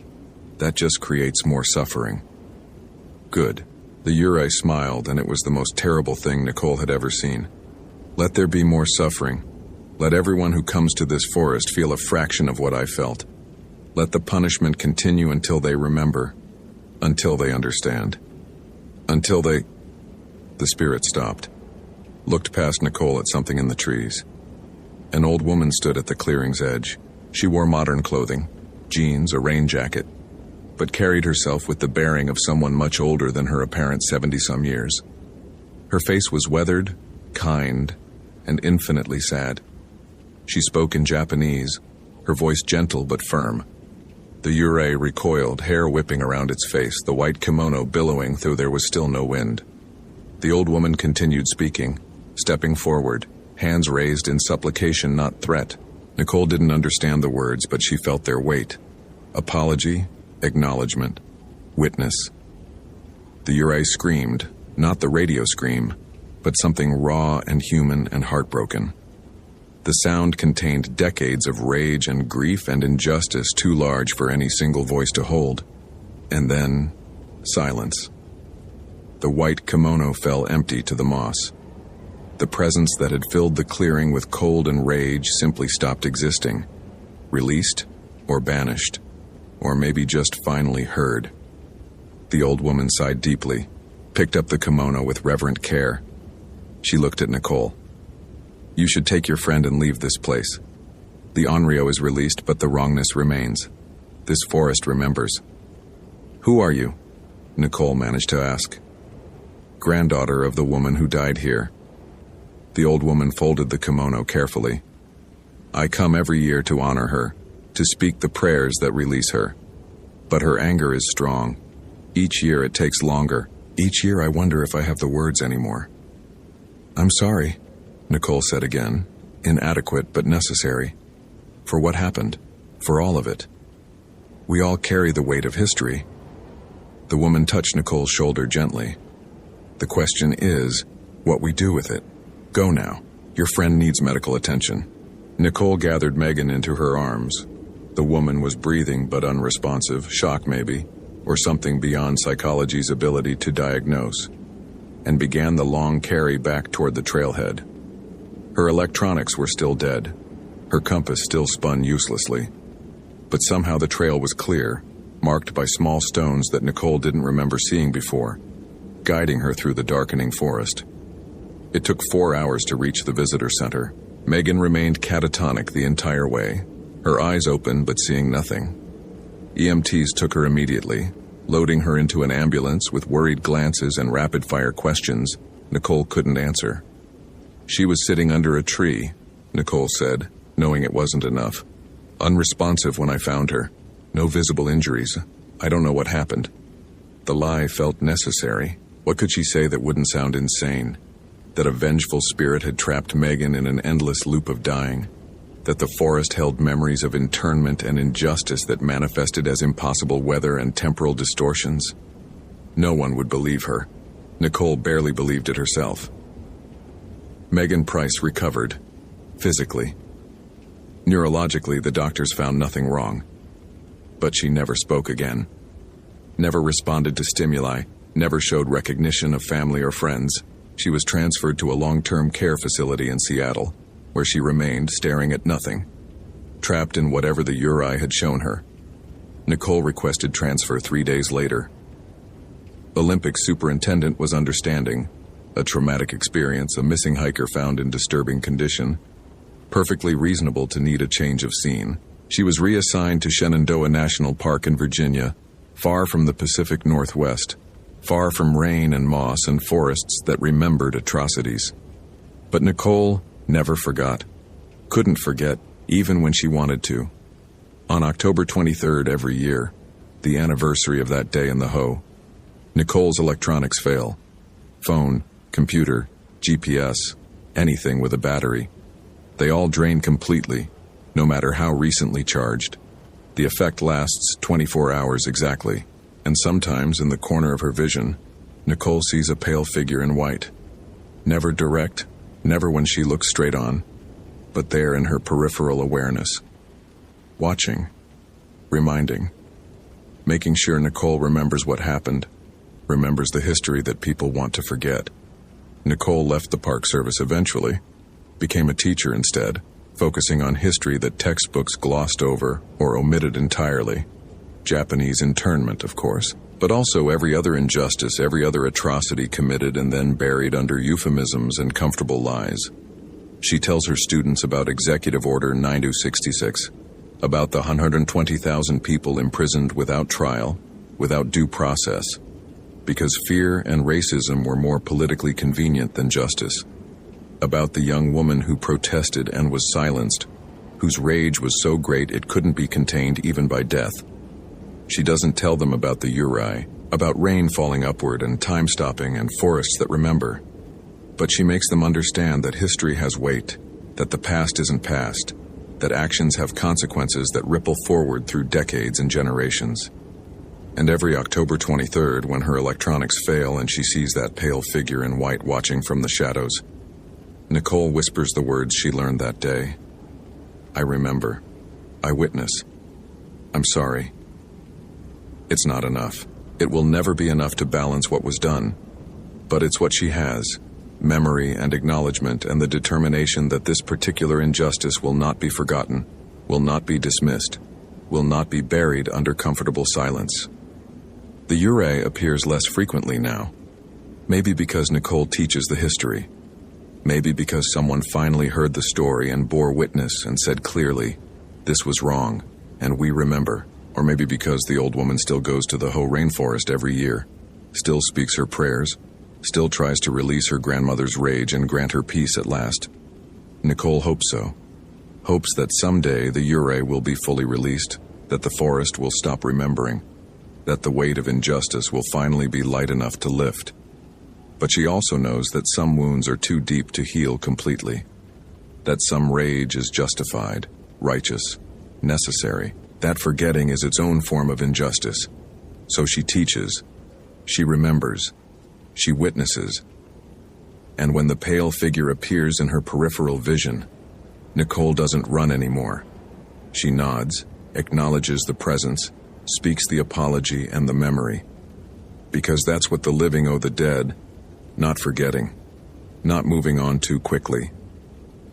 That just creates more suffering. Good. The Uri smiled, and it was the most terrible thing Nicole had ever seen. Let there be more suffering. Let everyone who comes to this forest feel a fraction of what I felt. Let the punishment continue until they remember. Until they understand. Until they... The spirit stopped. Looked past Nicole at something in the trees. An old woman stood at the clearing's edge. She wore modern clothing, jeans, a rain jacket, but carried herself with the bearing of someone much older than her apparent 70-some years. Her face was weathered, kind, and infinitely sad. She spoke in Japanese, her voice gentle but firm. The Uri recoiled, hair whipping around its face, the white kimono billowing though there was still no wind. The old woman continued speaking, stepping forward, hands raised in supplication, not threat. Nicole didn't understand the words, but she felt their weight. Apology, acknowledgement, witness. The Uri screamed, not the radio scream, but something raw and human and heartbroken. The sound contained decades of rage and grief and injustice too large for any single voice to hold. And then, silence. The white kimono fell empty to the moss. The presence that had filled the clearing with cold and rage simply stopped existing. Released or banished, or maybe just finally heard. The old woman sighed deeply, picked up the kimono with reverent care. She looked at Nicole. You should take your friend and leave this place. The Onryo is released, but the wrongness remains. This forest remembers. Who are you? Nicole managed to ask. Granddaughter of the woman who died here. The old woman folded the kimono carefully. I come every year to honor her, to speak the prayers that release her. But her anger is strong. Each year it takes longer. Each year I wonder if I have the words anymore. I'm sorry, Nicole said again, inadequate but necessary. For what happened? For all of it. We all carry the weight of history. The woman touched Nicole's shoulder gently. The question is, what we do with it. Go now. Your friend needs medical attention. Nicole gathered Megan into her arms. The woman was breathing but unresponsive, shock maybe, or something beyond psychology's ability to diagnose, and began the long carry back toward the trailhead. Her electronics were still dead. Her compass still spun uselessly. But somehow the trail was clear, marked by small stones that Nicole didn't remember seeing before, guiding her through the darkening forest. It took 4 hours to reach the visitor center. Megan remained catatonic the entire way, her eyes open but seeing nothing. EMTs took her immediately, loading her into an ambulance with worried glances and rapid-fire questions Nicole couldn't answer. She was sitting under a tree, Nicole said, knowing it wasn't enough. Unresponsive when I found her. No visible injuries. I don't know what happened. The lie felt necessary. What could she say that wouldn't sound insane? That a vengeful spirit had trapped Megan in an endless loop of dying? That the forest held memories of internment and injustice that manifested as impossible weather and temporal distortions? No one would believe her. Nicole barely believed it herself. Megan Price recovered, physically. Neurologically, the doctors found nothing wrong. But she never spoke again. Never responded to stimuli, never showed recognition of family or friends. She was transferred to a long-term care facility in Seattle, where she remained staring at nothing, trapped in whatever the Uri had shown her. Nicole requested transfer 3 days later. Olympic superintendent was understanding. A traumatic experience, a missing hiker found in disturbing condition. Perfectly reasonable to need a change of scene. She was reassigned to Shenandoah National Park in Virginia, far from the Pacific Northwest, far from rain and moss and forests that remembered atrocities. But Nicole never forgot. Couldn't forget, even when she wanted to. On October 23rd every year, the anniversary of that day in the Ho, Nicole's electronics fail. Phone, computer, GPS, anything with a battery. They all drain completely, no matter how recently charged. The effect lasts 24 hours exactly, and sometimes in the corner of her vision, Nicole sees a pale figure in white. Never direct, never when she looks straight on, but there in her peripheral awareness. Watching, reminding, making sure Nicole remembers what happened, remembers the history that people want to forget. Nicole left the Park Service eventually, became a teacher instead, focusing on history that textbooks glossed over or omitted entirely. Japanese internment, of course, but also every other injustice, every other atrocity committed and then buried under euphemisms and comfortable lies. She tells her students about Executive Order 9266, about the 120,000 people imprisoned without trial, without due process, because fear and racism were more politically convenient than justice. About the young woman who protested and was silenced, whose rage was so great it couldn't be contained even by death. She doesn't tell them about the Uri, about rain falling upward and time stopping and forests that remember. But she makes them understand that history has weight, that the past isn't past, that actions have consequences that ripple forward through decades and generations. And every October 23rd, when her electronics fail and she sees that pale figure in white watching from the shadows, Nicole whispers the words she learned that day. I remember. I witness. I'm sorry. It's not enough. It will never be enough to balance what was done. But it's what she has. Memory and acknowledgement and the determination that this particular injustice will not be forgotten, will not be dismissed, will not be buried under comfortable silence. The Uri appears less frequently now. Maybe because Nicole teaches the history. Maybe because someone finally heard the story and bore witness and said clearly, this was wrong, and we remember. Or maybe because the old woman still goes to the Ho rainforest every year, still speaks her prayers, still tries to release her grandmother's rage and grant her peace at last. Nicole hopes so. Hopes that someday the Uri will be fully released, that the forest will stop remembering, that the weight of injustice will finally be light enough to lift. But she also knows that some wounds are too deep to heal completely, that some rage is justified, righteous, necessary, that forgetting is its own form of injustice. So she teaches, she remembers, she witnesses. And when the pale figure appears in her peripheral vision, Nicole doesn't run anymore. She nods, acknowledges the presence, speaks the apology and the memory. Because that's what the living owe the dead, not forgetting, not moving on too quickly,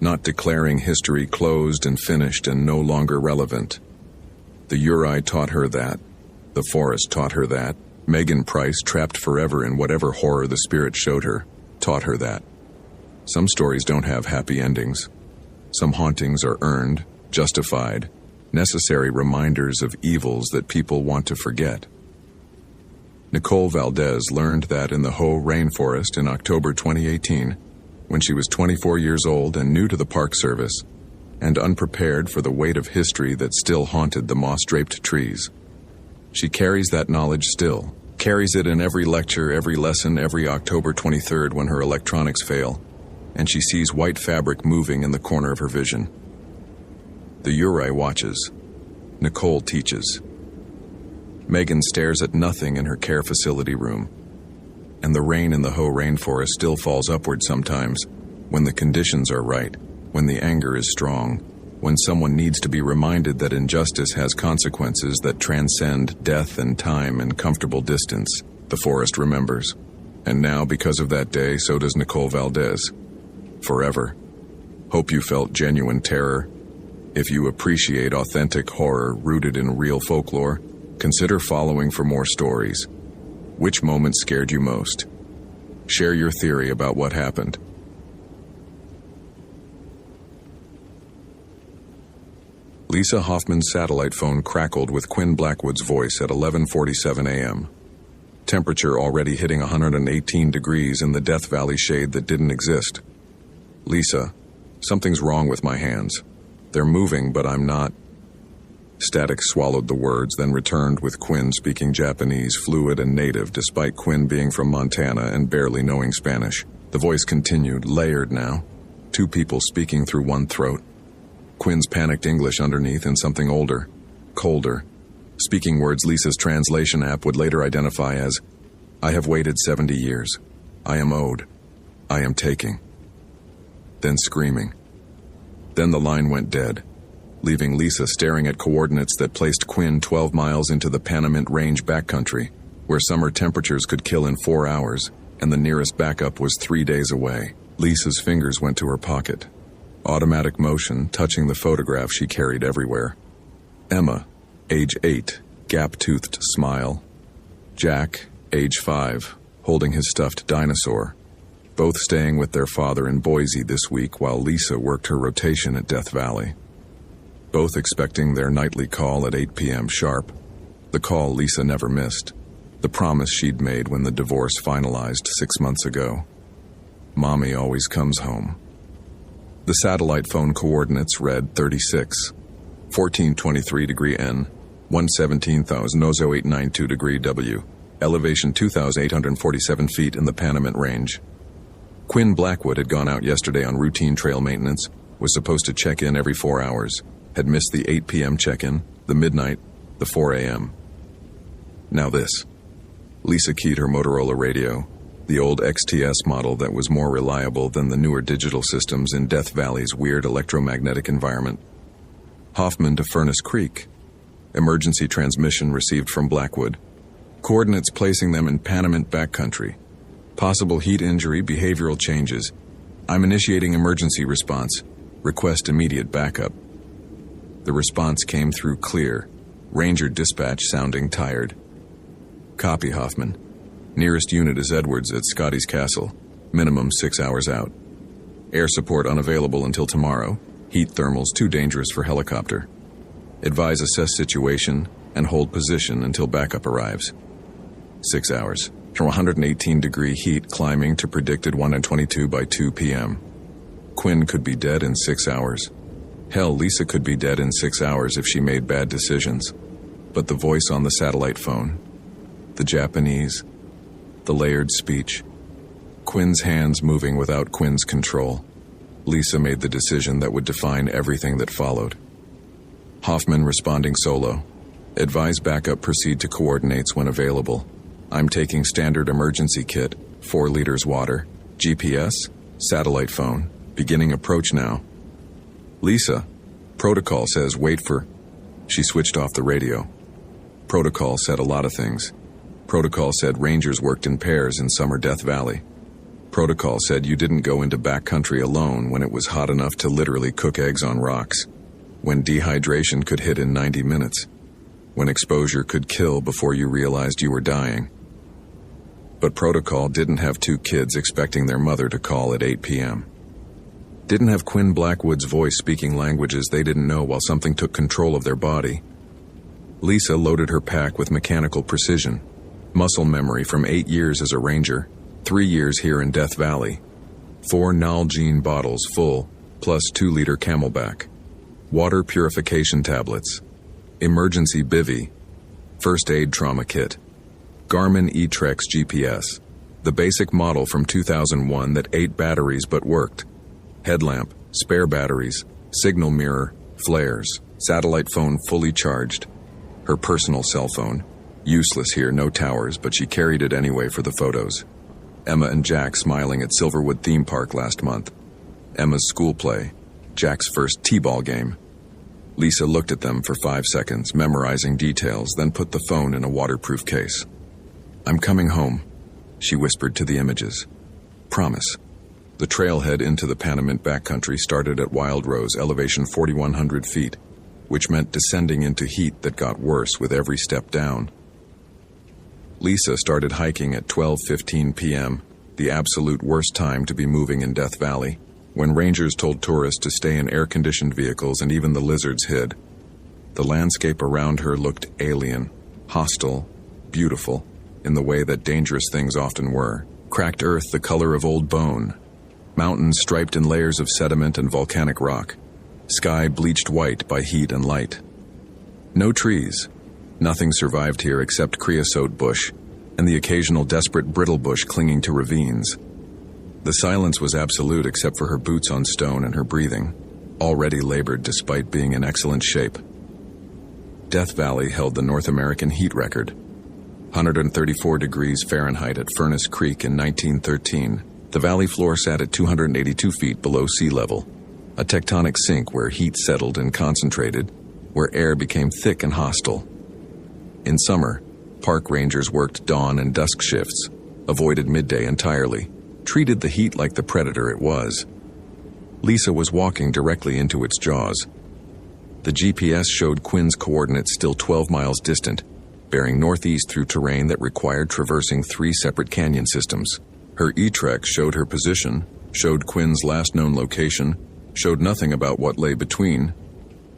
not declaring history closed and finished and no longer relevant. The Uri taught her that. The forest taught her that. Megan Price, trapped forever in whatever horror the spirit showed her, taught her that. Some stories don't have happy endings. Some hauntings are earned, justified, necessary reminders of evils that people want to forget. Nicole Valdez learned that in the Ho rainforest in October 2018, when she was 24 years old and new to the Park Service, and unprepared for the weight of history that still haunted the moss-draped trees. She carries that knowledge still, carries it in every lecture, every lesson, every October 23rd when her electronics fail, and she sees white fabric moving in the corner of her vision. The Uri watches. Nicole teaches. Megan stares at nothing in her care facility room. And the rain in the Hoh rainforest still falls upward sometimes, when the conditions are right, when the anger is strong, when someone needs to be reminded that injustice has consequences that transcend death and time and comfortable distance. The forest remembers. And now, because of that day, so does Nicole Valdez. Forever. Hope you felt genuine terror. If you appreciate authentic horror rooted in real folklore, consider following for more stories. Which moment scared you most? Share your theory about what happened. Lisa Hoffman's satellite phone crackled with Quinn Blackwood's voice at 11:47 a.m. Temperature already hitting 118 degrees in the Death Valley shade that didn't exist. Lisa, something's wrong with my hands. They're moving, but I'm not. Static swallowed the words, then returned with Quinn speaking Japanese, fluid and native, despite Quinn being from Montana and barely knowing Spanish. The voice continued, layered now. Two people speaking through one throat. Quinn's panicked English underneath and something older, colder. Speaking words Lisa's translation app would later identify as, I have waited 70 years. I am owed. I am taking. Then screaming. Then the line went dead, leaving Lisa staring at coordinates that placed Quinn 12 miles into the Panamint Range backcountry, where summer temperatures could kill in 4 hours, and the nearest backup was 3 days away. Lisa's fingers went to her pocket. Automatic motion, touching the photograph she carried everywhere. Emma, age 8, gap-toothed smile. Jack, age 5, holding his stuffed dinosaur. Both staying with their father in Boise this week while Lisa worked her rotation at Death Valley. Both expecting their nightly call at 8 p.m. sharp. The call Lisa never missed. The promise she'd made when the divorce finalized 6 months ago. Mommy always comes home. The satellite phone coordinates read 36, 1423 degree N, 117,000 Ozo 892 degree W, elevation 2,847 feet in the Panamint Range. Quinn Blackwood had gone out yesterday on routine trail maintenance, was supposed to check in every 4 hours, had missed the 8 p.m. check-in, the midnight, the 4 a.m. Now this. Lisa keyed her Motorola radio, the old XTS model that was more reliable than the newer digital systems in Death Valley's weird electromagnetic environment. Hoffman to Furnace Creek. Emergency transmission received from Blackwood. Coordinates placing them in Panamint backcountry. Possible heat injury, behavioral changes. I'm initiating emergency response. Request immediate backup. The response came through clear. Ranger dispatch sounding tired. Copy, Hoffman. Nearest unit is Edwards at Scotty's Castle. Minimum 6 hours out. Air support unavailable until tomorrow. Heat thermals too dangerous for helicopter. Advise assess situation and hold position until backup arrives. 6 hours. From 118 degree heat climbing to predicted 122 by 2 p.m. Quinn could be dead in 6 hours. Hell, Lisa could be dead in 6 hours if she made bad decisions. But the voice on the satellite phone, the Japanese, the layered speech, Quinn's hands moving without Quinn's control. Lisa made the decision that would define everything that followed. Hoffman responding solo. Advise backup proceed to coordinates when available. I'm taking standard emergency kit, 4 liters water, GPS, satellite phone, beginning approach now. Lisa, protocol says wait for... She switched off the radio. Protocol said a lot of things. Protocol said rangers worked in pairs in summer Death Valley. Protocol said you didn't go into backcountry alone when it was hot enough to literally cook eggs on rocks. When dehydration could hit in 90 minutes. When exposure could kill before you realized you were dying. But Protocol didn't have 2 kids expecting their mother to call at 8 p.m. Didn't have Quinn Blackwood's voice speaking languages they didn't know while something took control of their body. Lisa loaded her pack with mechanical precision. Muscle memory from 8 years as a ranger, 3 years here in Death Valley. 4 Nalgene bottles full, plus 2-liter Camelback. water purification tablets, emergency bivvy, first aid trauma kit, Garmin eTrex GPS, the basic model from 2001 that ate batteries but worked, headlamp, spare batteries, signal mirror, flares, satellite phone fully charged, her personal cell phone, useless here, no towers, but she carried it anyway for the photos. Emma and Jack smiling at Silverwood theme park last month. Emma's school play, Jack's first t-ball game. Lisa looked at them for 5 seconds, memorizing details, then put the phone in a waterproof case. "I'm coming home," she whispered to the images. "Promise." The trailhead into the Panamint backcountry started at Wild Rose, elevation 4,100 feet, which meant descending into heat that got worse with every step down. Lisa started hiking at 12:15 p.m., the absolute worst time to be moving in Death Valley, when rangers told tourists to stay in air-conditioned vehicles and even the lizards hid. The landscape around her looked alien, hostile, beautiful, in the way that dangerous things often were. Cracked earth the color of old bone, mountains striped in layers of sediment and volcanic rock, sky bleached white by heat and light. No trees. Nothing survived here except creosote bush and the occasional desperate brittle bush clinging to ravines. The silence was absolute except for her boots on stone and her breathing, already labored despite being in excellent shape. Death Valley held the North American heat record, 134 degrees Fahrenheit at Furnace Creek in 1913. The valley floor sat at 282 feet below sea level, a tectonic sink where heat settled and concentrated, where air became thick and hostile. In summer, park rangers worked dawn and dusk shifts, avoided midday entirely, treated the heat like the predator it was. Lisa was walking directly into its jaws. The GPS showed Quinn's coordinates still 12 miles distant, bearing northeast through terrain that required traversing 3 separate canyon systems. Her eTrex showed her position, showed Quinn's last known location, showed nothing about what lay between.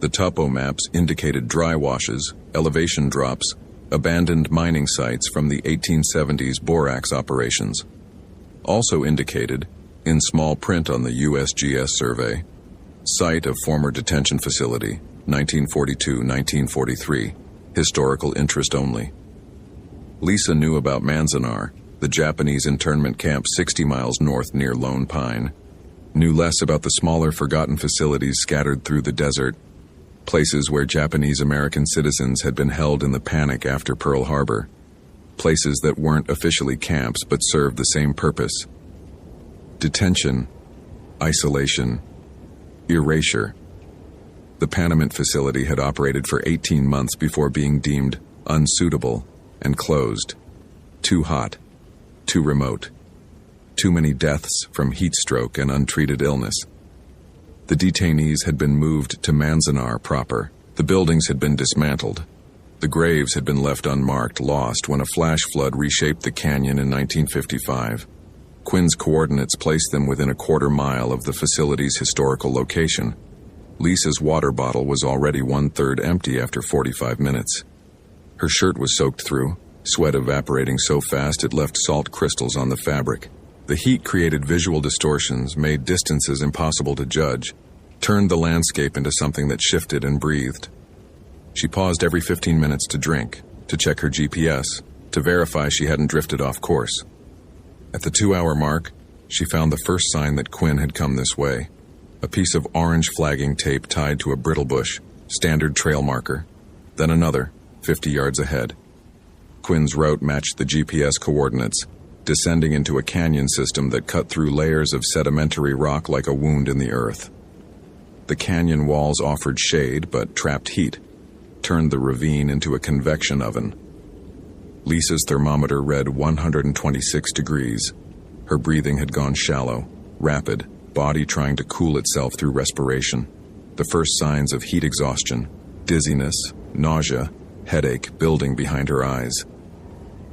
The topo maps indicated dry washes, elevation drops, abandoned mining sites from the 1870s borax operations. Also indicated, in small print on the USGS survey, site of former detention facility, 1942-1943, historical interest only. Lisa knew about Manzanar, the Japanese internment camp 60 miles north near Lone Pine, knew less about the smaller forgotten facilities scattered through the desert, places where Japanese American citizens had been held in the panic after Pearl Harbor, places that weren't officially camps but served the same purpose. Detention, isolation, erasure. The Panamint facility had operated for 18 months before being deemed unsuitable and closed. Too hot, too remote, too many deaths from heat stroke and untreated illness. The detainees had been moved to Manzanar proper. The buildings had been dismantled. The graves had been left unmarked, lost when a flash flood reshaped the canyon in 1955. Quinn's coordinates placed them within a quarter mile of the facility's historical location. Lisa's water bottle was already 1/3 empty after 45 minutes. Her shirt was soaked through, sweat evaporating so fast it left salt crystals on the fabric. The heat created visual distortions, made distances impossible to judge, turned the landscape into something that shifted and breathed. She paused every 15 minutes to drink, to check her GPS, to verify she hadn't drifted off course. At the 2-hour mark, she found the first sign that Quinn had come this way. A piece of orange flagging tape tied to a brittle bush, standard trail marker. Then another, 50 yards ahead. Quinn's route matched the GPS coordinates, descending into a canyon system that cut through layers of sedimentary rock like a wound in the earth. The canyon walls offered shade but trapped heat, turned the ravine into a convection oven. Lisa's thermometer read 126 degrees. Her breathing had gone shallow, rapid, body trying to cool itself through respiration. The first signs of heat exhaustion, dizziness, nausea, headache building behind her eyes.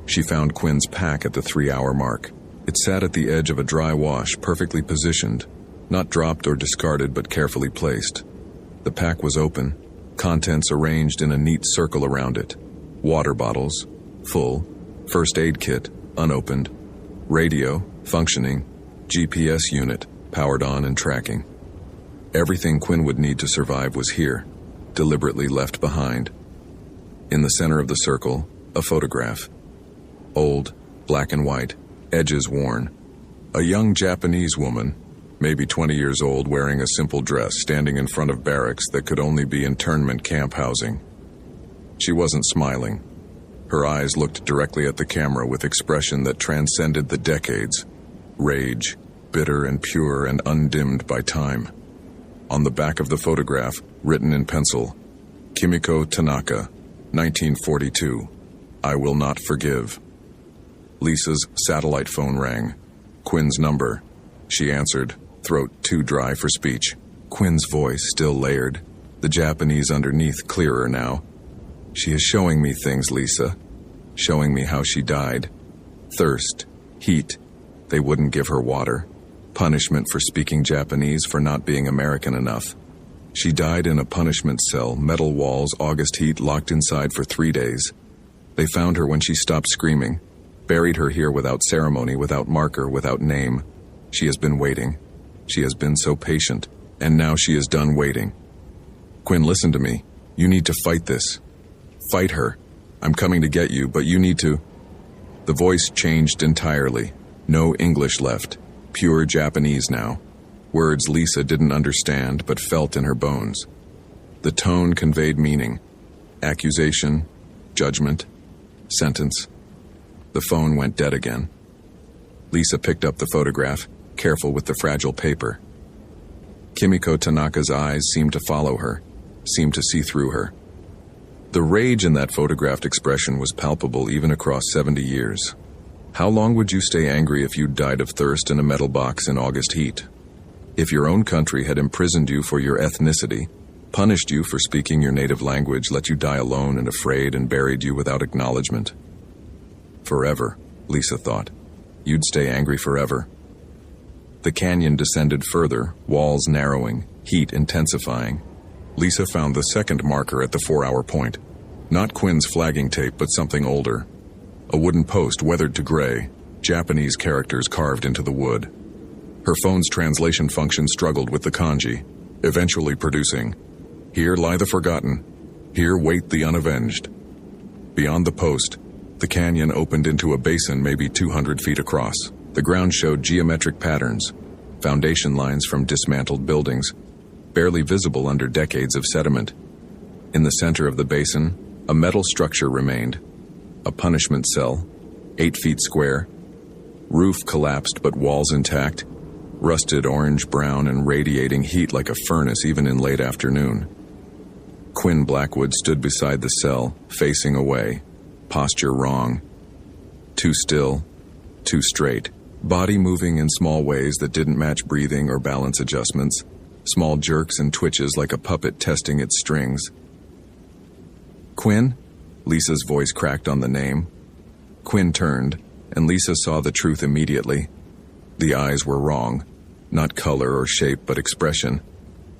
She found Quinn's pack at the 3-hour mark. It sat at the edge of a dry wash, perfectly positioned, not dropped or discarded but carefully placed. The pack was open, contents arranged in a neat circle around it. Water bottles, full, first aid kit, unopened, radio, functioning, GPS unit, powered on and tracking. Everything Quinn would need to survive was here, deliberately left behind. In the center of the circle, a photograph. Old, black and white, edges worn. A young Japanese woman, maybe 20 years old, wearing a simple dress, standing in front of barracks that could only be internment camp housing. She wasn't smiling. Her eyes looked directly at the camera with expression that transcended the decades. Rage, bitter and pure and undimmed by time. On the back of the photograph, written in pencil, Kimiko Tanaka, 1942, I will not forgive. Lisa's satellite phone rang. Quinn's number. She answered, throat too dry for speech. Quinn's voice still layered, the Japanese underneath clearer now. She is showing me things, Lisa. Showing me how she died. Thirst. Heat. They wouldn't give her water. Punishment for speaking Japanese, for not being American enough. She died in a punishment cell, metal walls, August heat, locked inside for 3 days. They found her when she stopped screaming. Buried her here without ceremony, without marker, without name. She has been waiting. She has been so patient. And now she is done waiting. Quinn, listen to me. You need to fight this. Fight her. I'm coming to get you, but you need to... The voice changed entirely. No English left. Pure Japanese now. Words Lisa didn't understand, but felt in her bones. The tone conveyed meaning. Accusation, judgment, sentence. The phone went dead again. Lisa picked up the photograph, careful with the fragile paper. Kimiko Tanaka's eyes seemed to follow her, seemed to see through her. The rage in that photographed expression was palpable even across 70 years. How long would you stay angry if you died of thirst in a metal box in August heat? If your own country had imprisoned you for your ethnicity, punished you for speaking your native language, let you die alone and afraid, and buried you without acknowledgement? Forever, Lisa thought. You'd stay angry forever. The canyon descended further, walls narrowing, heat intensifying. Lisa found the second marker at the 4-hour point. Not Quinn's flagging tape, but something older. A wooden post weathered to gray, Japanese characters carved into the wood. Her phone's translation function struggled with the kanji, eventually producing, "Here lie the forgotten. Here wait the unavenged." Beyond the post, the canyon opened into a basin maybe 200 feet across. The ground showed geometric patterns, foundation lines from dismantled buildings, barely visible under decades of sediment. In the center of the basin, a metal structure remained. A punishment cell, 8 feet square. Roof collapsed but walls intact, rusted orange-brown and radiating heat like a furnace even in late afternoon. Quinn Blackwood stood beside the cell, facing away, posture wrong. Too still, too straight, body moving in small ways that didn't match breathing or balance adjustments, small jerks and twitches like a puppet testing its strings. "Quinn?" Lisa's voice cracked on the name. Quinn turned, and Lisa saw the truth immediately. The eyes were wrong. Not color or shape, but expression.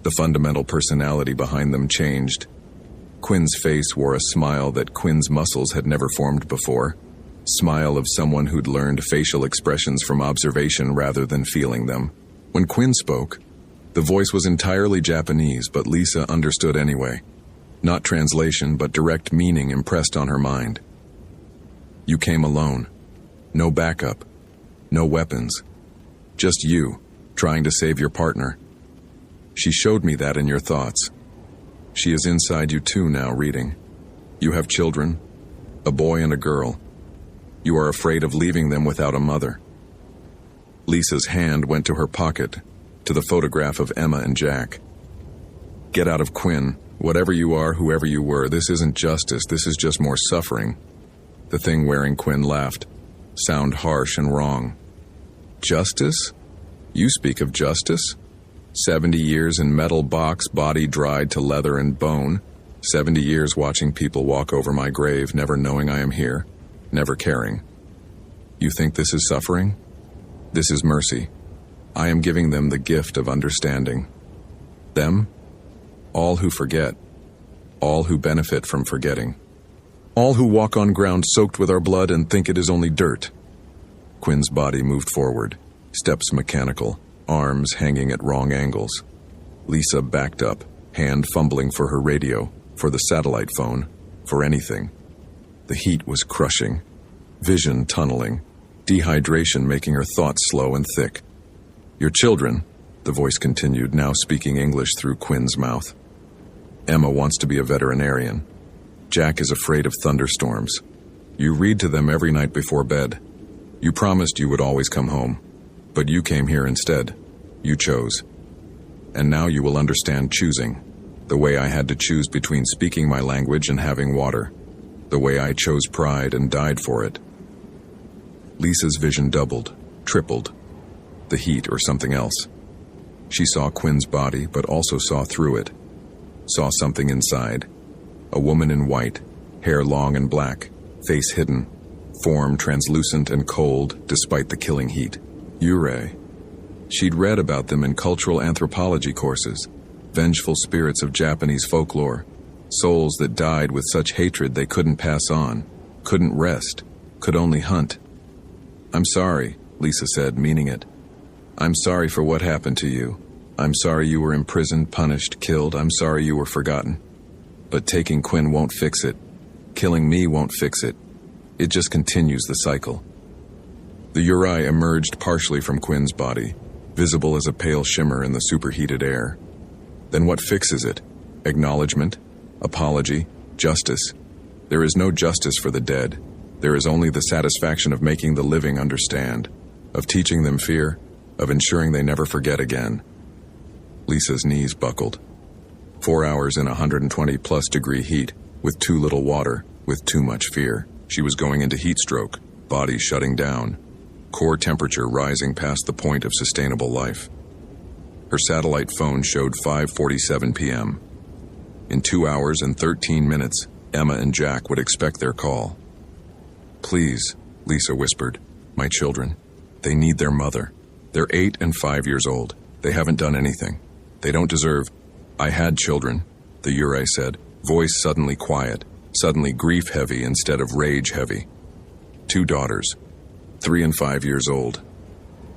The fundamental personality behind them changed. Quinn's face wore a smile that Quinn's muscles had never formed before. Smile of someone who'd learned facial expressions from observation rather than feeling them. When Quinn spoke, the voice was entirely Japanese, but Lisa understood anyway. Not translation, but direct meaning impressed on her mind. "You came alone. No backup. No weapons. Just you, trying to save your partner. She showed me that in your thoughts. She is inside you too now, reading. You have children, a boy and a girl. You are afraid of leaving them without a mother." Lisa's hand went to her pocket, to the photograph of Emma and Jack. "Get out of Quinn. Whatever you are, whoever you were, this isn't justice, this is just more suffering." The thing wearing Quinn laughed. Sound harsh and wrong. "Justice? You speak of justice? 70 years in metal box, body dried to leather and bone. 70 years watching people walk over my grave, never knowing I am here, never caring. You think this is suffering? This is mercy. I am giving them the gift of understanding. Them? All who forget. All who benefit from forgetting. All who walk on ground soaked with our blood and think it is only dirt." Quinn's body moved forward, steps mechanical, arms hanging at wrong angles. Lisa backed up, hand fumbling for her radio, for the satellite phone, for anything. The heat was crushing, vision tunneling, dehydration making her thoughts slow and thick. "Your children," the voice continued, now speaking English through Quinn's mouth. "Emma wants to be a veterinarian. Jack is afraid of thunderstorms. You read to them every night before bed. You promised you would always come home, but you came here instead. You chose. And now you will understand choosing, the way I had to choose between speaking my language and having water, the way I chose pride and died for it." Lisa's vision doubled, tripled. The heat or something else. She saw Quinn's body, but also saw through it. Saw something inside. A woman in white, hair long and black, face hidden, form translucent and cold despite the killing heat. Yurei. She'd read about them in cultural anthropology courses, vengeful spirits of Japanese folklore, souls that died with such hatred they couldn't pass on, couldn't rest, could only hunt. "I'm sorry," Lisa said, meaning it. "I'm sorry for what happened to you. I'm sorry you were imprisoned, punished, killed. I'm sorry you were forgotten. But taking Quinn won't fix it. Killing me won't fix it. It just continues the cycle." The Yurei emerged partially from Quinn's body, visible as a pale shimmer in the superheated air. Then what fixes it? Acknowledgement? Apology? Justice? There is no justice for the dead. There is only the satisfaction of making the living understand, of teaching them fear, of ensuring they never forget again. Lisa's knees buckled. 4 hours in 120-plus degree heat, with too little water, with too much fear. She was going into heat stroke, body shutting down, core temperature rising past the point of sustainable life. Her satellite phone showed 5:47 p.m. In 2 hours and 13 minutes, Emma and Jack would expect their call. "Please," Lisa whispered, "my children. They need their mother. They're 8 and 5 years old. They haven't done anything. They don't deserve—" "I had children," the Yurei said, voice suddenly quiet, suddenly grief-heavy instead of rage-heavy. "2 daughters, 3 and 5 years old.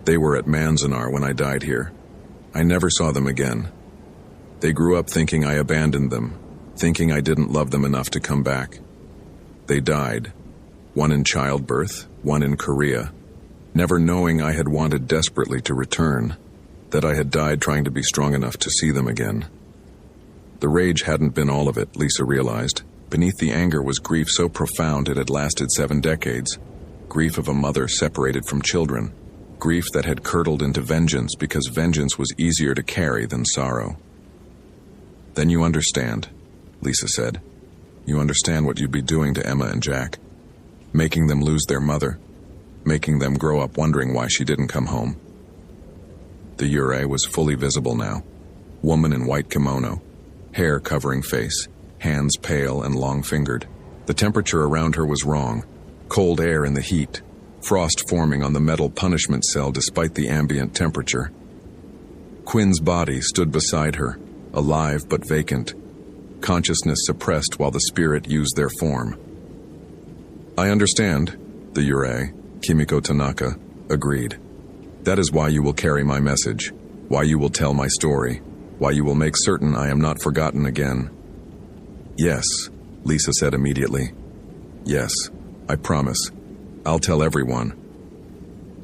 They were at Manzanar when I died here. I never saw them again. They grew up thinking I abandoned them, thinking I didn't love them enough to come back. They died, one in childbirth, one in Korea, never knowing I had wanted desperately to return, that I had died trying to be strong enough to see them again." The rage hadn't been all of it, Lisa realized. Beneath the anger was grief so profound it had lasted 7 decades. Grief of a mother separated from children. Grief that had curdled into vengeance because vengeance was easier to carry than sorrow. "Then you understand," Lisa said. "You understand what you'd be doing to Emma and Jack. Making them lose their mother. Making them grow up wondering why she didn't come home." The Yurei was fully visible now. Woman in white kimono, hair covering face, hands pale and long-fingered. The temperature around her was wrong. Cold air in the heat, frost forming on the metal punishment cell despite the ambient temperature. Quinn's body stood beside her, alive but vacant, consciousness suppressed while the spirit used their form. "I understand," the Yurei, Kimiko Tanaka, agreed. "That is why you will carry my message, why you will tell my story, why you will make certain I am not forgotten again." "Yes," Lisa said immediately. "Yes, I promise. I'll tell everyone.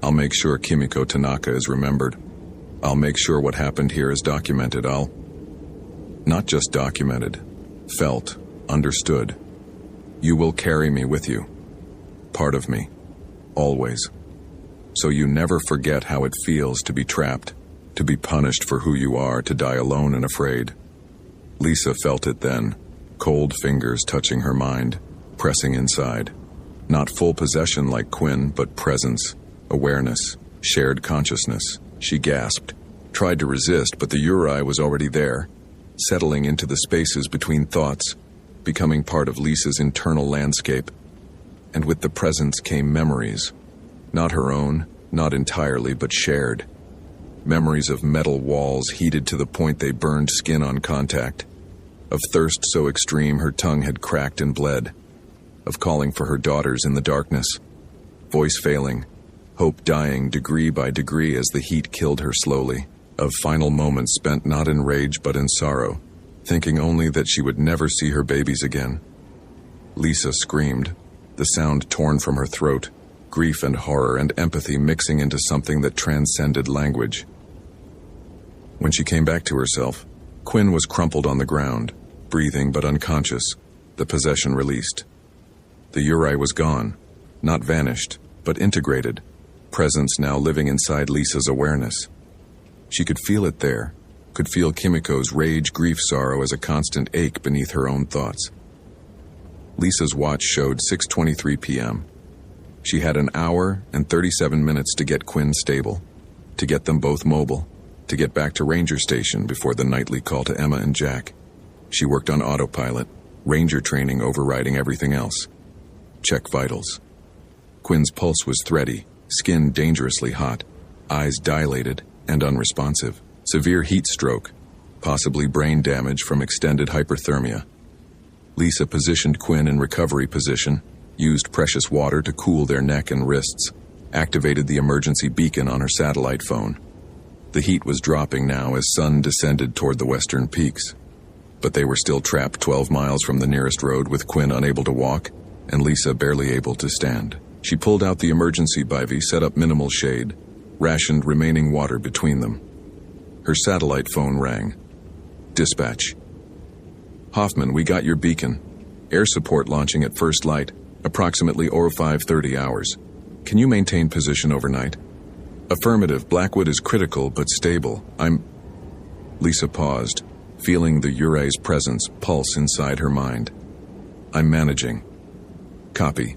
I'll make sure Kimiko Tanaka is remembered. I'll make sure what happened here is documented. I'll—" "Not just documented, felt, understood. You will carry me with you. Part of me. Always. So you never forget how it feels to be trapped, to be punished for who you are, to die alone and afraid." Lisa felt it then, cold fingers touching her mind, pressing inside. Not full possession like Quinn, but presence, awareness, shared consciousness. She gasped, tried to resist, but the Yurei was already there, settling into the spaces between thoughts, becoming part of Lisa's internal landscape. And with the presence came memories. Not her own, not entirely, but shared. Memories of metal walls heated to the point they burned skin on contact. Of thirst so extreme her tongue had cracked and bled. Of calling for her daughters in the darkness. Voice failing. Hope dying degree by degree as the heat killed her slowly. of final moments spent not in rage but in sorrow, thinking only that she would never see her babies again. Lisa screamed, the sound torn from her throat, grief and horror and empathy mixing into something that transcended language. When she came back to herself, Quinn was crumpled on the ground, breathing but unconscious, the possession released. The Yurei was gone, not vanished, but integrated, presence now living inside Lisa's awareness. She could feel it there, could feel Kimiko's rage, grief, sorrow as a constant ache beneath her own thoughts. Lisa's watch showed 6:23 p.m. She had an hour and 37 minutes to get Quinn stable, to get them both mobile, to get back to Ranger Station before the nightly call to Emma and Jack. She worked on autopilot, Ranger training overriding everything else. Check vitals. Quinn's pulse was thready, skin dangerously hot, eyes dilated and unresponsive. Severe heat stroke, possibly brain damage from extended hyperthermia. Lisa positioned Quinn in recovery position, used precious water to cool their neck and wrists, activated the emergency beacon on her satellite phone. The heat was dropping now as sun descended toward the western peaks. But they were still trapped 12 miles from the nearest road with Quinn unable to walk and Lisa barely able to stand. She pulled out the emergency bivy, set up minimal shade, rationed remaining water between them. Her satellite phone rang. Dispatch. Hoffman, we got your beacon. Air support launching at first light, approximately 0530 hours. Can you maintain position overnight? Affirmative, Blackwood is critical but stable. Lisa paused, feeling the Yurei's presence pulse inside her mind. I'm managing. Copy.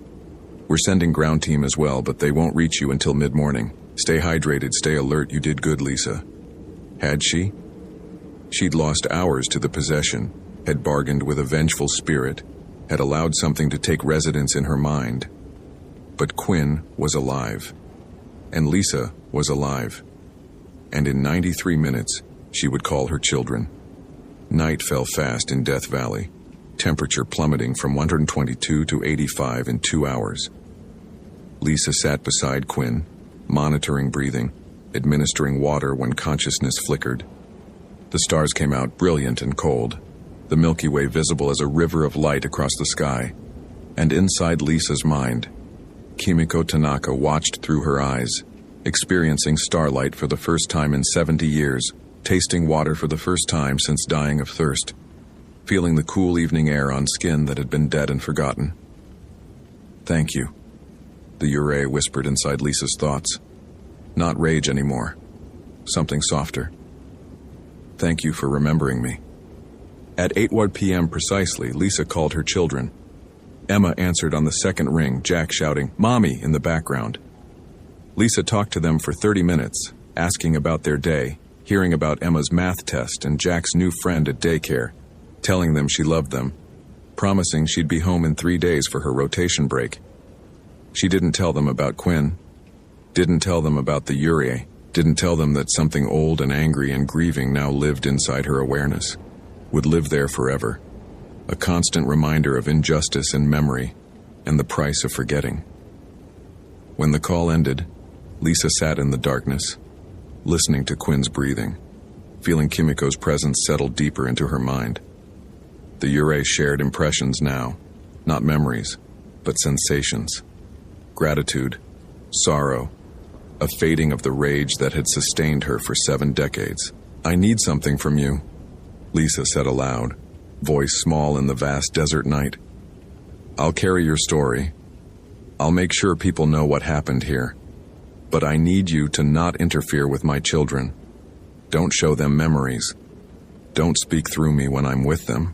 We're sending ground team as well, but they won't reach you until mid-morning. Stay hydrated, stay alert, you did good, Lisa. Had she? She'd lost hours to the possession, had bargained with a vengeful spirit, had allowed something to take residence in her mind. But Quinn was alive. And Lisa was alive. And in 93 minutes, she would call her children. Night fell fast in Death Valley, temperature plummeting from 122 to 85 in 2 hours. Lisa sat beside Quinn, monitoring breathing, administering water when consciousness flickered. The stars came out brilliant and cold, the Milky Way visible as a river of light across the sky. And inside Lisa's mind, Kimiko Tanaka watched through her eyes, experiencing starlight for the first time in 70 years, tasting water for the first time since dying of thirst, feeling the cool evening air on skin that had been dead and forgotten. Thank you, the Yurei whispered inside Lisa's thoughts. Not rage anymore. Something softer. Thank you for remembering me. At 8:01 p.m. precisely, Lisa called her children. Emma answered on the second ring, Jack shouting, "Mommy," in the background. Lisa talked to them for 30 minutes, asking about their day, hearing about Emma's math test and Jack's new friend at daycare, telling them she loved them, promising she'd be home in 3 days for her rotation break. She didn't tell them about Quinn, didn't tell them about the Yurei, didn't tell them that something old and angry and grieving now lived inside her awareness, would live there forever. A constant reminder of injustice and memory, and the price of forgetting. When the call ended, Lisa sat in the darkness, listening to Quinn's breathing, feeling Kimiko's presence settle deeper into her mind. The Yurei shared impressions now, not memories, but sensations. Gratitude, sorrow, a fading of the rage that had sustained her for 7 decades. I need something from you, Lisa said aloud, voice small in the vast desert night. I'll carry your story. I'll make sure people know what happened here. But I need you to not interfere with my children. Don't show them memories. Don't speak through me when I'm with them.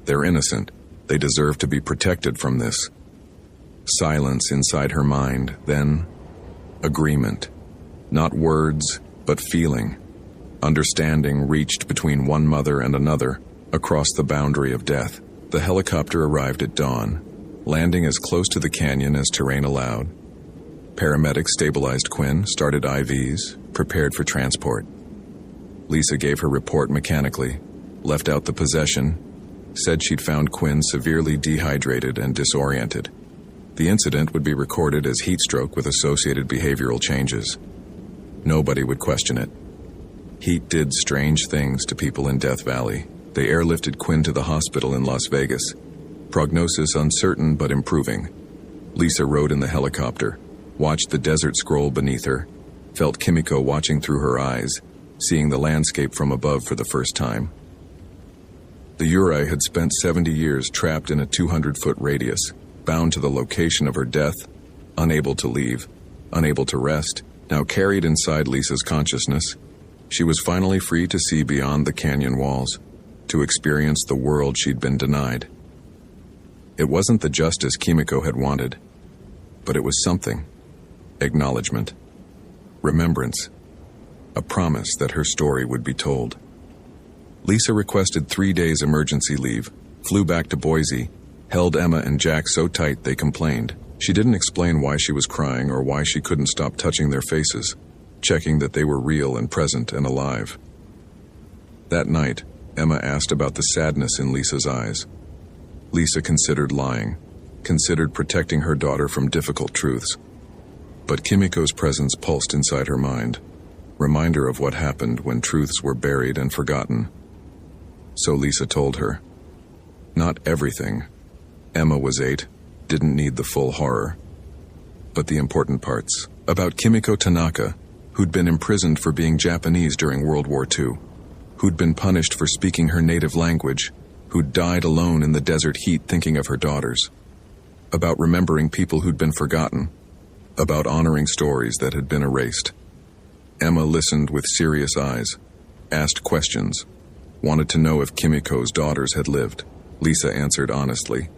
They're innocent. They deserve to be protected from this. Silence inside her mind, then agreement. Not words, but feeling. Understanding reached between one mother and another, across the boundary of death. The helicopter arrived at dawn, landing as close to the canyon as terrain allowed. Paramedics stabilized Quinn, started IVs, prepared for transport. Lisa gave her report mechanically, left out the possession, said she'd found Quinn severely dehydrated and disoriented. The incident would be recorded as heat stroke with associated behavioral changes. Nobody would question it. Heat did strange things to people in Death Valley. They airlifted Quinn to the hospital in Las Vegas. Prognosis uncertain but improving. Lisa rode in the helicopter, watched the desert scroll beneath her, felt Kimiko watching through her eyes, seeing the landscape from above for the first time. The Urei had spent 70 years trapped in a 200-foot radius, bound to the location of her death, unable to leave, unable to rest, now carried inside Lisa's consciousness. She was finally free to see beyond the canyon walls, to experience the world she'd been denied. It wasn't the justice Kimiko had wanted, but it was something. Acknowledgement. Remembrance. A promise that her story would be told. Lisa requested 3 days emergency leave, flew back to Boise, held Emma and Jack so tight they complained. She didn't explain why she was crying or why she couldn't stop touching their faces, checking that they were real and present and alive. That night, Emma asked about the sadness in Lisa's eyes. Lisa considered lying, considered protecting her daughter from difficult truths. But Kimiko's presence pulsed inside her mind, reminder of what happened when truths were buried and forgotten. So Lisa told her. Not everything. Emma was 8, didn't need the full horror. But the important parts. About Kimiko Tanaka, who'd been imprisoned for being Japanese during World War II, who'd been punished for speaking her native language, who'd died alone in the desert heat thinking of her daughters. About remembering people who'd been forgotten. About honoring stories that had been erased. Emma listened with serious eyes, asked questions, wanted to know if Kimiko's daughters had lived. Lisa answered honestly.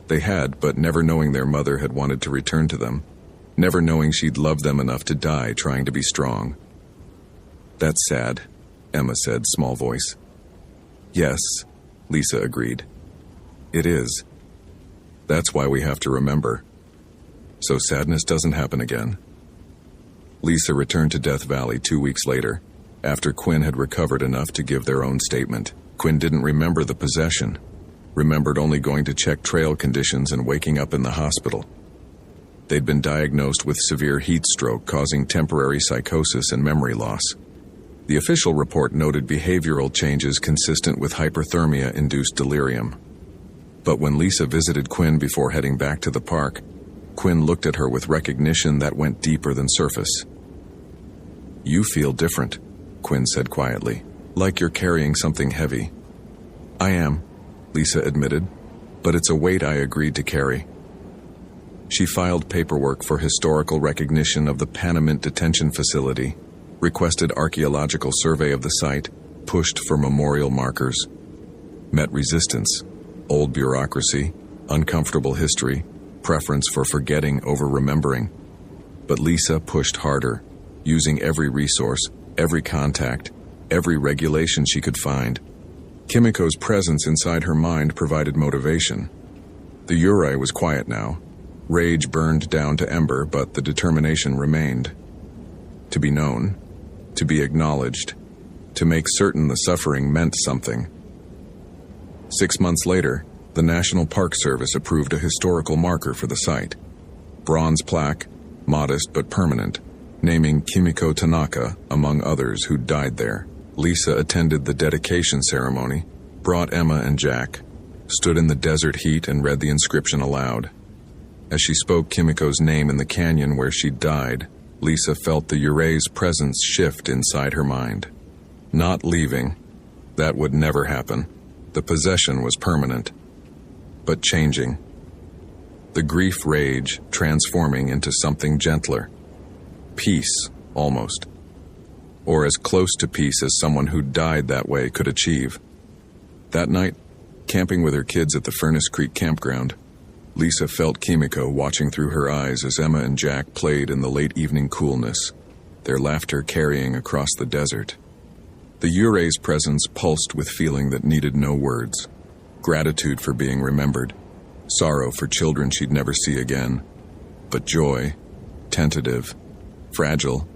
They had, but never knowing their mother had wanted to return to them, never knowing she'd loved them enough to die trying to be strong. That's sad, Emma said, small voice. Yes, Lisa agreed. It is. That's why we have to remember. So sadness doesn't happen again. Lisa returned to Death Valley 2 weeks later, after Quinn had recovered enough to give their own statement. Quinn didn't remember the possession, remembered only going to check trail conditions and waking up in the hospital. They'd been diagnosed with severe heat stroke causing temporary psychosis and memory loss. The official report noted behavioral changes consistent with hyperthermia-induced delirium. But when Lisa visited Quinn before heading back to the park, Quinn looked at her with recognition that went deeper than surface. You feel different, Quinn said quietly, like you're carrying something heavy. I am, Lisa admitted, but it's a weight I agreed to carry. She filed paperwork for historical recognition of the Panamint detention facility, requested archaeological survey of the site, pushed for memorial markers. Met resistance, old bureaucracy, uncomfortable history, preference for forgetting over remembering. But Lisa pushed harder, using every resource, every contact, every regulation she could find. Kimiko's presence inside her mind provided motivation. The Urei was quiet now. Rage burned down to ember, but the determination remained. To be known, to be acknowledged, to make certain the suffering meant something. 6 months later, the National Park Service approved a historical marker for the site. Bronze plaque, modest but permanent, naming Kimiko Tanaka among others who died there. Lisa attended the dedication ceremony, brought Emma and Jack, stood in the desert heat and read the inscription aloud. As she spoke Kimiko's name in the canyon where she'd died, Lisa felt the Urei's presence shift inside her mind. Not leaving. That would never happen. The possession was permanent. But changing. The grief rage transforming into something gentler. Peace, almost. Or as close to peace as someone who died that way could achieve. That night, camping with her kids at the Furnace Creek campground, Lisa felt Kimiko watching through her eyes as Emma and Jack played in the late evening coolness, their laughter carrying across the desert. The Urei's presence pulsed with feeling that needed no words. Gratitude for being remembered, sorrow for children she'd never see again, but joy, tentative, fragile,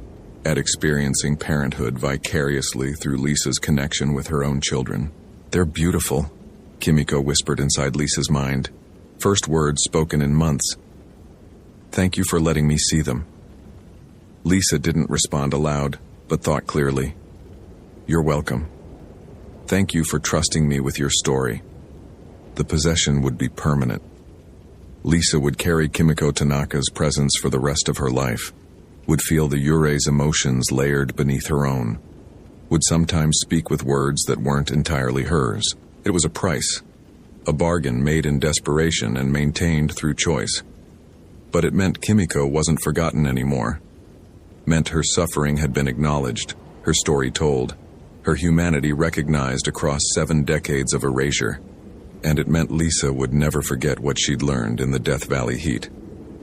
at experiencing parenthood vicariously through Lisa's connection with her own children. They're beautiful, Kimiko whispered inside Lisa's mind, first words spoken in months. Thank you for letting me see them. Lisa didn't respond aloud, but thought clearly. You're welcome. Thank you for trusting me with your story. The possession would be permanent. Lisa would carry Kimiko Tanaka's presence for the rest of her life, would feel the Yurei's emotions layered beneath her own, would sometimes speak with words that weren't entirely hers. It was a price, a bargain made in desperation and maintained through choice. But it meant Kimiko wasn't forgotten anymore. Meant her suffering had been acknowledged, her story told, her humanity recognized across 7 decades of erasure. And it meant Lisa would never forget what she'd learned in the Death Valley heat.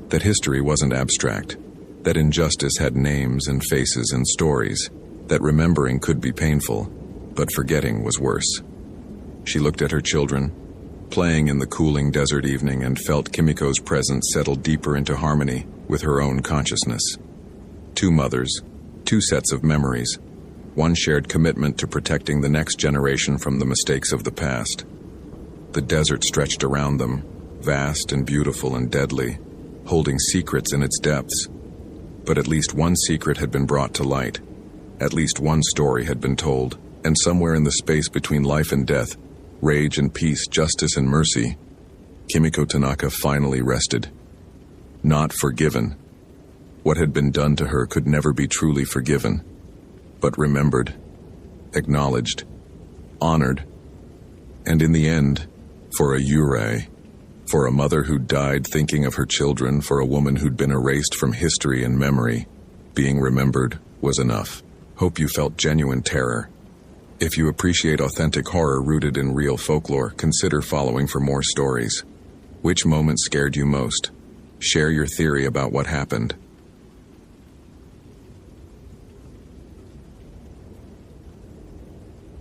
That history wasn't abstract. That injustice had names and faces and stories. That remembering could be painful, but forgetting was worse. She looked at her children, playing in the cooling desert evening, and felt Kimiko's presence settle deeper into harmony with her own consciousness. 2 mothers, 2 sets of memories, one shared commitment to protecting the next generation from the mistakes of the past. The desert stretched around them, vast and beautiful and deadly, holding secrets in its depths. But at least one secret had been brought to light. At least one story had been told, and somewhere in the space between life and death, rage and peace, justice and mercy, Kimiko Tanaka finally rested. Not forgiven. What had been done to her could never be truly forgiven, but remembered, acknowledged, honored, and in the end, for a Yurei, for a mother who died thinking of her children, for a woman who'd been erased from history and memory, being remembered was enough. Hope you felt genuine terror. If you appreciate authentic horror rooted in real folklore, consider following for more stories. Which moment scared you most? Share your theory about what happened.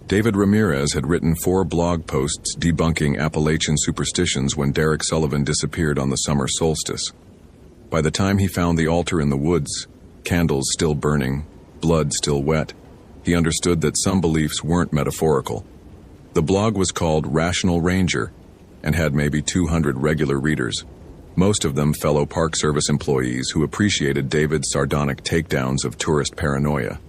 David Ramirez had written 4 blog posts debunking Appalachian superstitions when Derek Sullivan disappeared on the summer solstice. By the time he found the altar in the woods, candles still burning, blood still wet, he understood that some beliefs weren't metaphorical. The blog was called Rational Ranger and had maybe 200 regular readers, most of them fellow Park Service employees who appreciated David's sardonic takedowns of tourist paranoia.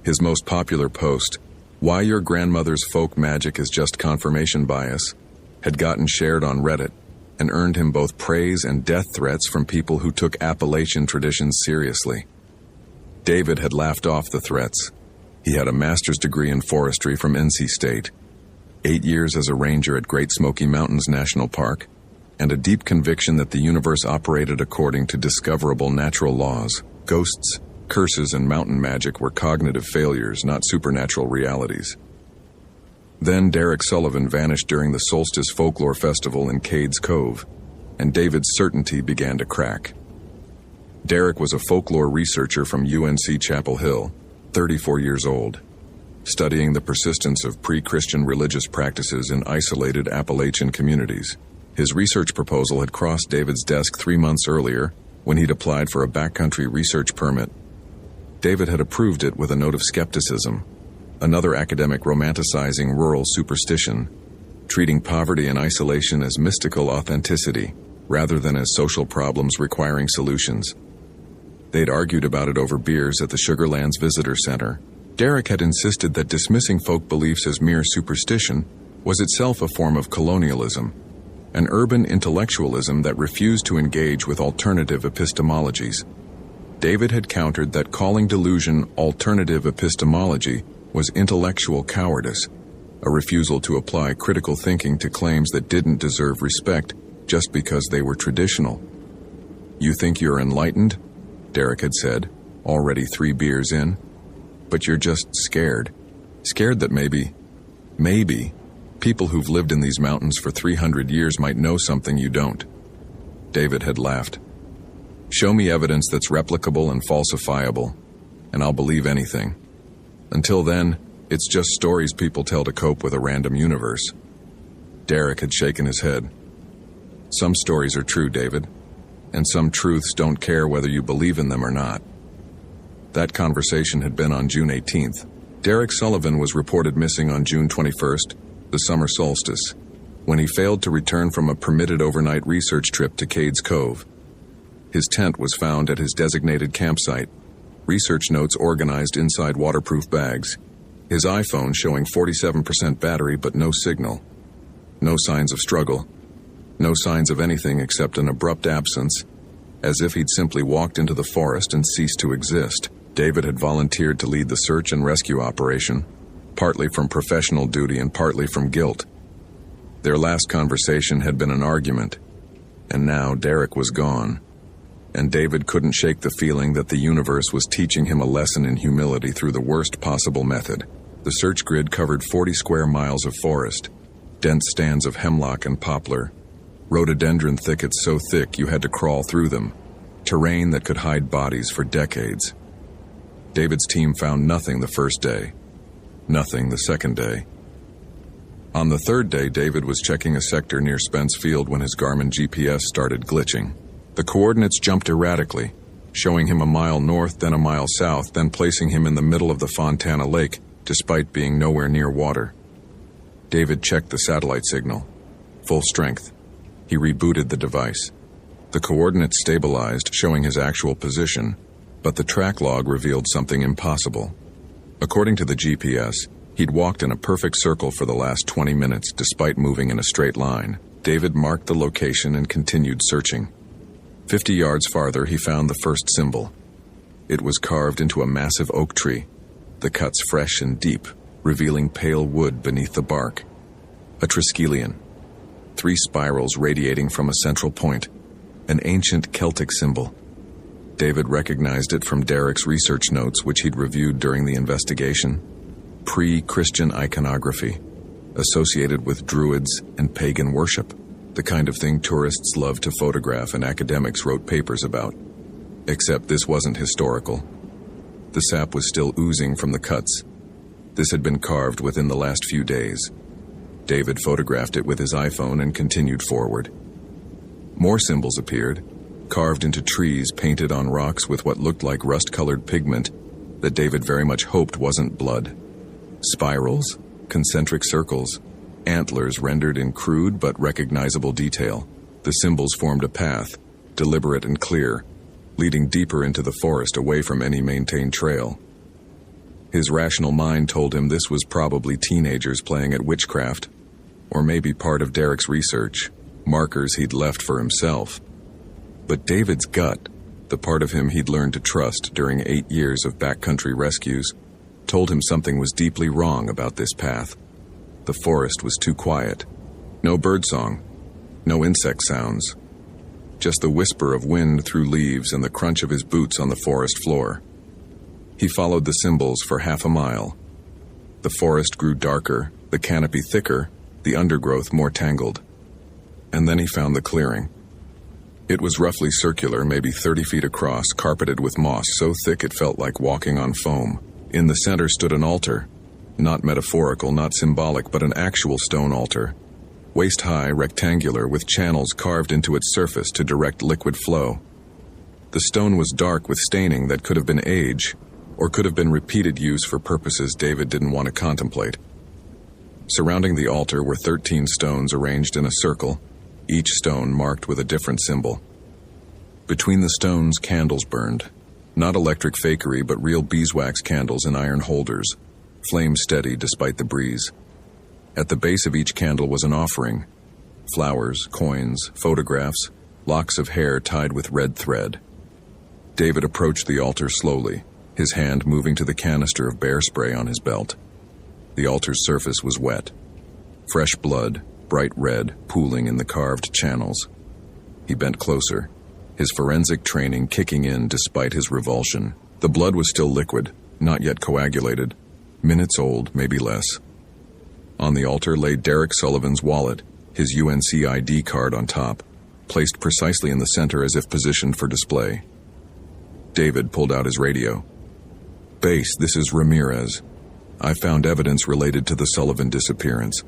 His most popular post, "Why Your Grandmother's Folk Magic is Just Confirmation Bias," had gotten shared on Reddit and earned him both praise and death threats from people who took Appalachian traditions seriously. David had laughed off the threats. He had a master's degree in forestry from NC State, 8 years as a ranger at Great Smoky Mountains National Park, and a deep conviction that the universe operated according to discoverable natural laws. Ghosts, curses, and mountain magic were cognitive failures, not supernatural realities. Then Derek Sullivan vanished during the Solstice Folklore Festival in Cades Cove, and David's certainty began to crack. Derek was a folklore researcher from UNC Chapel Hill, 34 years old, studying the persistence of pre-Christian religious practices in isolated Appalachian communities. His research proposal had crossed David's desk 3 months earlier when he'd applied for a backcountry research permit. David had approved it with a note of skepticism, another academic romanticizing rural superstition, treating poverty and isolation as mystical authenticity rather than as social problems requiring solutions. They'd argued about it over beers at the Sugarlands Visitor Center. Derek had insisted that dismissing folk beliefs as mere superstition was itself a form of colonialism, an urban intellectualism that refused to engage with alternative epistemologies. David had countered that calling delusion alternative epistemology was intellectual cowardice, a refusal to apply critical thinking to claims that didn't deserve respect just because they were traditional. "You think you're enlightened?" Derek had said, already 3 beers in. "But you're just scared. Scared that maybe, people who've lived in these mountains for 300 years might know something you don't." David had laughed. "Show me evidence that's replicable and falsifiable, and I'll believe anything. Until then, it's just stories people tell to cope with a random universe." Derek had shaken his head. "Some stories are true, David, and some truths don't care whether you believe in them or not." That conversation had been on June 18th. Derek Sullivan was reported missing on June 21st, the summer solstice, when he failed to return from a permitted overnight research trip to Cades Cove. His tent was found at his designated campsite, research notes organized inside waterproof bags, His iPhone showing 47% battery but no signal. No signs of struggle. No signs of anything except an abrupt absence, as if he'd simply walked into the forest and ceased to exist. David had volunteered to lead the search and rescue operation, partly from professional duty and partly from guilt. Their last conversation had been an argument, and now Derek was gone. And David couldn't shake the feeling that the universe was teaching him a lesson in humility through the worst possible method. The search grid covered 40 square miles of forest, dense stands of hemlock and poplar, rhododendron thickets so thick you had to crawl through them, terrain that could hide bodies for decades. David's team found nothing the first day, nothing the second day. On the third day, David was checking a sector near Spence Field when his Garmin GPS started glitching. The coordinates jumped erratically, showing him a mile north, then a mile south, then placing him in the middle of the Fontana Lake, despite being nowhere near water. David checked the satellite signal. Full strength. He rebooted the device. The coordinates stabilized, showing his actual position, but the track log revealed something impossible. According to the GPS, he'd walked in a perfect circle for the last 20 minutes despite moving in a straight line. David marked the location and continued searching. 50 yards farther, he found the first symbol. It was carved into a massive oak tree, the cuts fresh and deep, revealing pale wood beneath the bark. A triskelion. 3 spirals radiating from a central point, an ancient Celtic symbol. David recognized it from Derek's research notes, which he'd reviewed during the investigation. Pre-Christian iconography, associated with druids and pagan worship, the kind of thing tourists love to photograph and academics wrote papers about. Except this wasn't historical. The sap was still oozing from the cuts. This had been carved within the last few days. David photographed it with his iPhone and continued forward. More symbols appeared, carved into trees painted on rocks with what looked like rust-colored pigment that David very much hoped wasn't blood. Spirals, concentric circles, antlers rendered in crude but recognizable detail. The symbols formed a path, deliberate and clear, leading deeper into the forest away from any maintained trail. His rational mind told him this was probably teenagers playing at witchcraft, or maybe part of Derek's research, markers he'd left for himself. But David's gut, the part of him he'd learned to trust during 8 years of backcountry rescues, told him something was deeply wrong about this path. The forest was too quiet. No birdsong, no insect sounds. Just the whisper of wind through leaves and the crunch of his boots on the forest floor. He followed the symbols for half a mile. The forest grew darker, the canopy thicker, the undergrowth more tangled. And then he found the clearing. It was roughly circular, maybe 30 feet across, carpeted with moss so thick it felt like walking on foam. In the center stood an altar. Not metaphorical, not symbolic, but an actual stone altar. Waist-high, rectangular, with channels carved into its surface to direct liquid flow. The stone was dark with staining that could have been age, or could have been repeated use for purposes David didn't want to contemplate. Surrounding the altar were 13 stones arranged in a circle, each stone marked with a different symbol. Between the stones, candles burned. Not electric fakery, but real beeswax candles in iron holders, flame steady despite the breeze. At the base of each candle was an offering. Flowers, coins, photographs, locks of hair tied with red thread. David approached the altar slowly, his hand moving to the canister of bear spray on his belt. The altar's surface was wet. Fresh blood, bright red, pooling in the carved channels. He bent closer, his forensic training kicking in despite his revulsion. The blood was still liquid, not yet coagulated, minutes old, maybe less. On the altar lay Derek Sullivan's wallet, his UNC ID card on top, placed precisely in the center as if positioned for display. David pulled out his radio. "Base, this is Ramirez. I found evidence related to the Sullivan disappearance.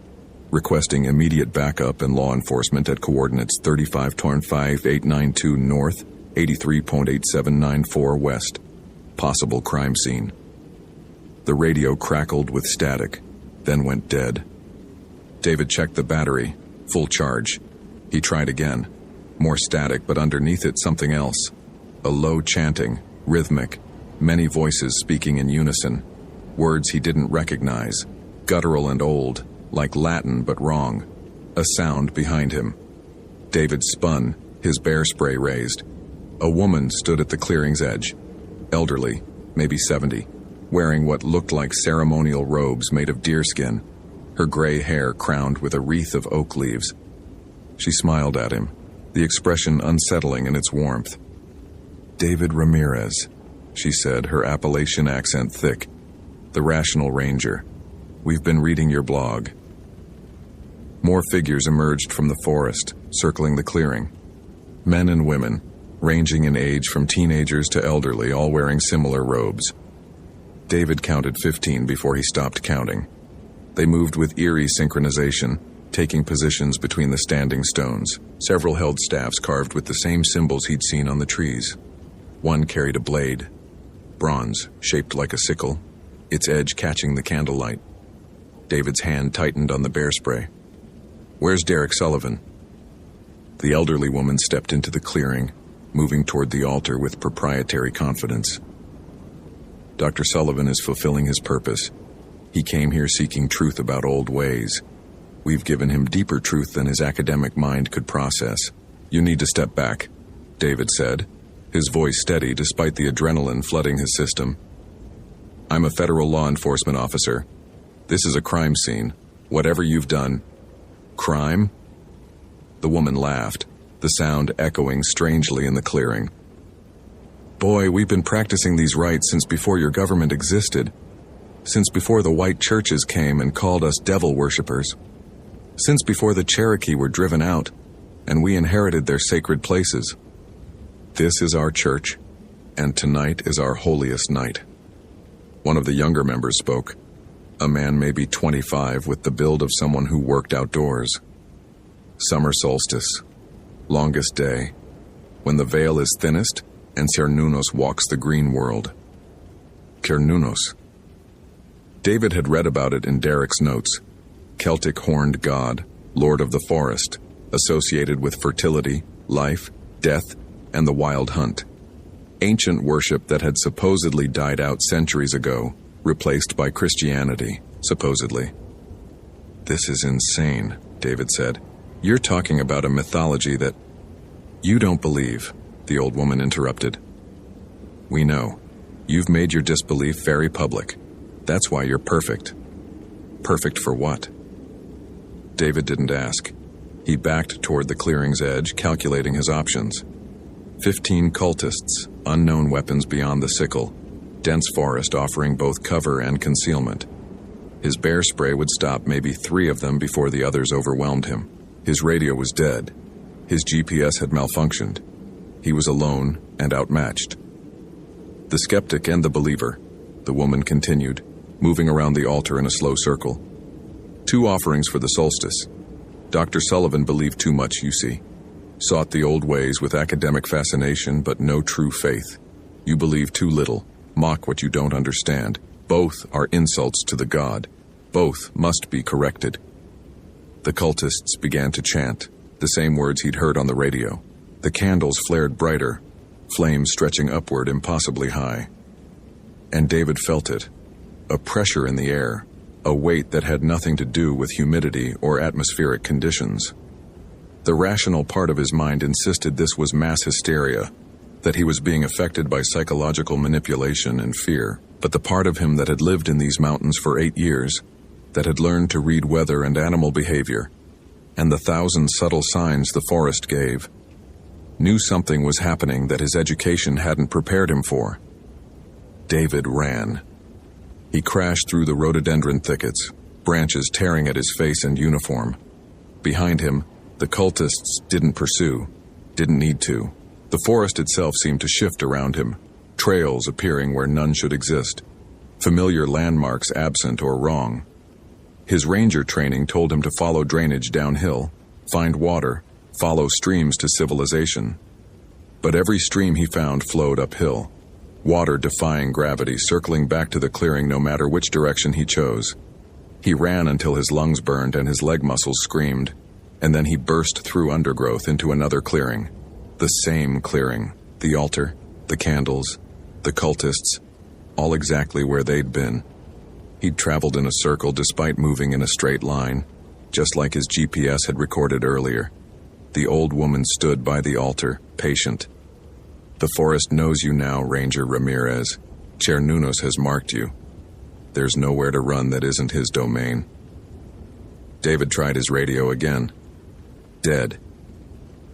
Requesting immediate backup and law enforcement at coordinates 35-5892 north, 83.8794 west. Possible crime scene." The radio crackled with static, then went dead. David checked the battery, full charge. He tried again. More static, but underneath it something else. A low chanting, rhythmic, many voices speaking in unison. Words he didn't recognize, guttural and old, like Latin but wrong. A sound behind him. David spun, his bear spray raised. A woman stood at the clearing's edge. Elderly, maybe 70, wearing what looked like ceremonial robes made of deerskin, her gray hair crowned with a wreath of oak leaves. She smiled at him, the expression unsettling in its warmth. "David Ramirez," she said, her Appalachian accent thick. "The Rational Ranger. We've been reading your blog." More figures emerged from the forest, circling the clearing. Men and women, ranging in age from teenagers to elderly, all wearing similar robes. David counted 15 before he stopped counting. They moved with eerie synchronization, taking positions between the standing stones. Several held staffs carved with the same symbols he'd seen on the trees. One carried a blade, bronze, shaped like a sickle, its edge catching the candlelight. David's hand tightened on the bear spray. "Where's Derek Sullivan?" The elderly woman stepped into the clearing, moving toward the altar with proprietary confidence. "Dr. Sullivan is fulfilling his purpose. He came here seeking truth about old ways. We've given him deeper truth than his academic mind could process. You need to step back," David said, his voice steady despite the adrenaline flooding his system. "I'm a federal law enforcement officer. This is a crime scene. Whatever you've done..." "Crime?" The woman laughed, the sound echoing strangely in the clearing. "Boy, we've been practicing these rites since before your government existed. Since before the white churches came and called us devil worshippers. Since before the Cherokee were driven out, and we inherited their sacred places. This is our church, and tonight is our holiest night." One of the younger members spoke, a man maybe 25 with the build of someone who worked outdoors. "Summer solstice, longest day, when the veil is thinnest and Cernunnos walks the green world." Cernunnos. David had read about it in Derek's notes. Celtic horned god, lord of the forest, associated with fertility, life, death, and the wild hunt. Ancient worship that had supposedly died out centuries ago, replaced by Christianity, supposedly. "This is insane," David said. "You're talking about a mythology that..." "You don't believe," the old woman interrupted. "We know. You've made your disbelief very public. That's why you're perfect." "Perfect for what?" David didn't ask. He backed toward the clearing's edge, calculating his options. 15 cultists, unknown weapons beyond the sickle, dense forest offering both cover and concealment. His bear spray would stop maybe 3 of them before the others overwhelmed him. His radio was dead. His GPS had malfunctioned. He was alone and outmatched. "The skeptic and the believer," the woman continued, moving around the altar in a slow circle. "2 offerings for the solstice. Dr. Sullivan believed too much, you see. Sought the old ways with academic fascination, but no true faith. You believe too little, mock what you don't understand. Both are insults to the god. Both must be corrected." The cultists began to chant, the same words he'd heard on the radio. The candles flared brighter, flames stretching upward impossibly high. And David felt it, a pressure in the air, a weight that had nothing to do with humidity or atmospheric conditions. The rational part of his mind insisted this was mass hysteria, that he was being affected by psychological manipulation and fear. But the part of him that had lived in these mountains for 8 years, that had learned to read weather and animal behavior, and the 1,000 subtle signs the forest gave, knew something was happening that his education hadn't prepared him for. David ran. He crashed through the rhododendron thickets, branches tearing at his face and uniform. Behind him, the cultists didn't pursue, didn't need to. The forest itself seemed to shift around him, trails appearing where none should exist, familiar landmarks absent or wrong. His ranger training told him to follow drainage downhill, find water, follow streams to civilization. But every stream he found flowed uphill, water defying gravity, circling back to the clearing no matter which direction he chose. He ran until his lungs burned and his leg muscles screamed, and then he burst through undergrowth into another clearing. The same clearing, the altar, the candles, the cultists, all exactly where they'd been. He'd traveled in a circle despite moving in a straight line, just like his GPS had recorded earlier. The old woman stood by the altar, patient. "The forest knows you now, Ranger Ramirez. Chernunos has marked you. There's nowhere to run that isn't his domain." David tried his radio again. Dead.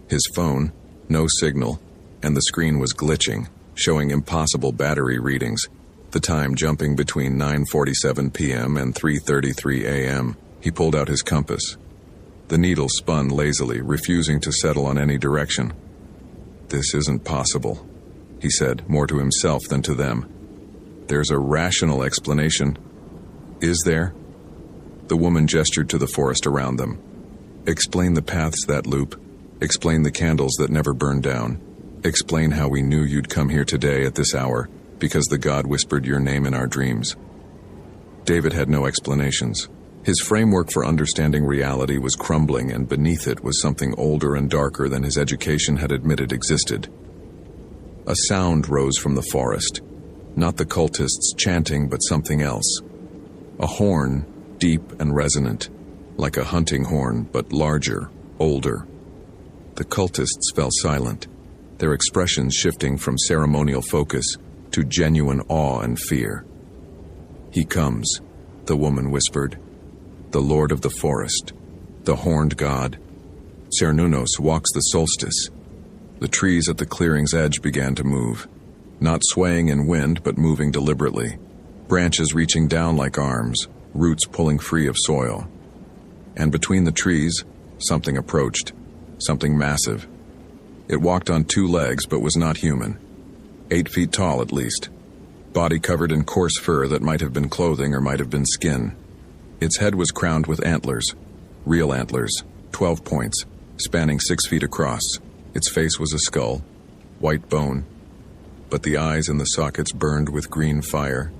His phone, no signal, and the screen was glitching, showing impossible battery readings, the time jumping between 9:47 p.m. and 3:33 a.m. He pulled out his compass. The needle spun lazily, refusing to settle on any direction. "This isn't possible," he said, more to himself than to them. "There's a rational explanation." "Is there?" The woman gestured to the forest around them. "Explain the paths that loop. Explain the candles that never burn down. Explain how we knew you'd come here today at this hour, because the god whispered your name in our dreams." David had no explanations. His framework for understanding reality was crumbling, and beneath it was something older and darker than his education had admitted existed. A sound rose from the forest. Not the cultists chanting, but something else. A horn, deep and resonant, like a hunting horn, but larger, older. The cultists fell silent, their expressions shifting from ceremonial focus to genuine awe and fear. "He comes," the woman whispered. "The Lord of the Forest, the horned god. Chernunos walks the solstice." The trees at the clearing's edge began to move, not swaying in wind, but moving deliberately, branches reaching down like arms, roots pulling free of soil. And between the trees, something approached, something massive. It walked on two legs but was not human. 8 feet tall at least. Body covered in coarse fur that might have been clothing or might have been skin. Its head was crowned with antlers, real antlers, 12 points, spanning 6 feet across. Its face was a skull, white bone, but the eyes in the sockets burned with green fire.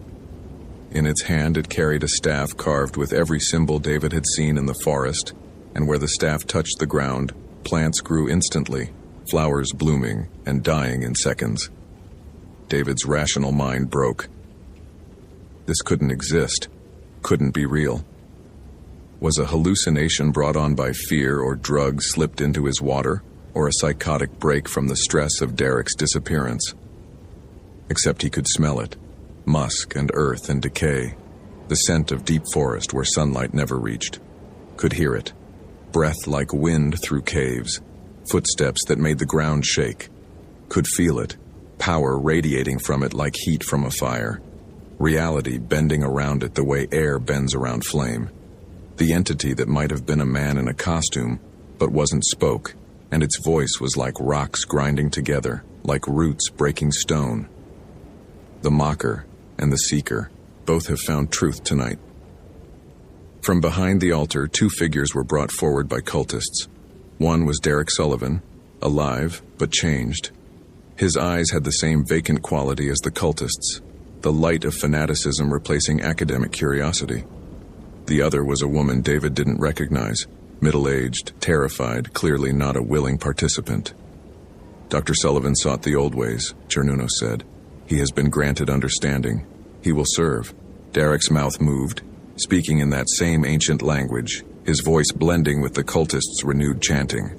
In its hand it carried a staff carved with every symbol David had seen in the forest, and where the staff touched the ground, plants grew instantly, flowers blooming and dying in seconds. David's rational mind broke. This couldn't exist, couldn't be real. Was a hallucination brought on by fear or drugs slipped into his water, or a psychotic break from the stress of Derek's disappearance? Except he could smell it. Musk and earth and decay, the scent of deep forest where sunlight never reached. Could hear it, breath like wind through caves, footsteps that made the ground shake. Could feel it, power radiating from it like heat from a fire, reality bending around it the way air bends around flame. The entity that might have been a man in a costume, but wasn't spoke, and its voice was like rocks grinding together, like roots breaking stone. The mocker and the seeker both have found truth tonight. From behind the altar, 2 figures were brought forward by cultists. One was Derek Sullivan, alive but changed. His eyes had the same vacant quality as the cultists, the light of fanaticism replacing academic curiosity. The other was a woman David didn't recognize, middle-aged, terrified, clearly not a willing participant. "Dr. Sullivan sought the old ways," Chernunos said. "He has been granted understanding. He will serve." Derek's mouth moved, speaking in that same ancient language, his voice blending with the cultists' renewed chanting.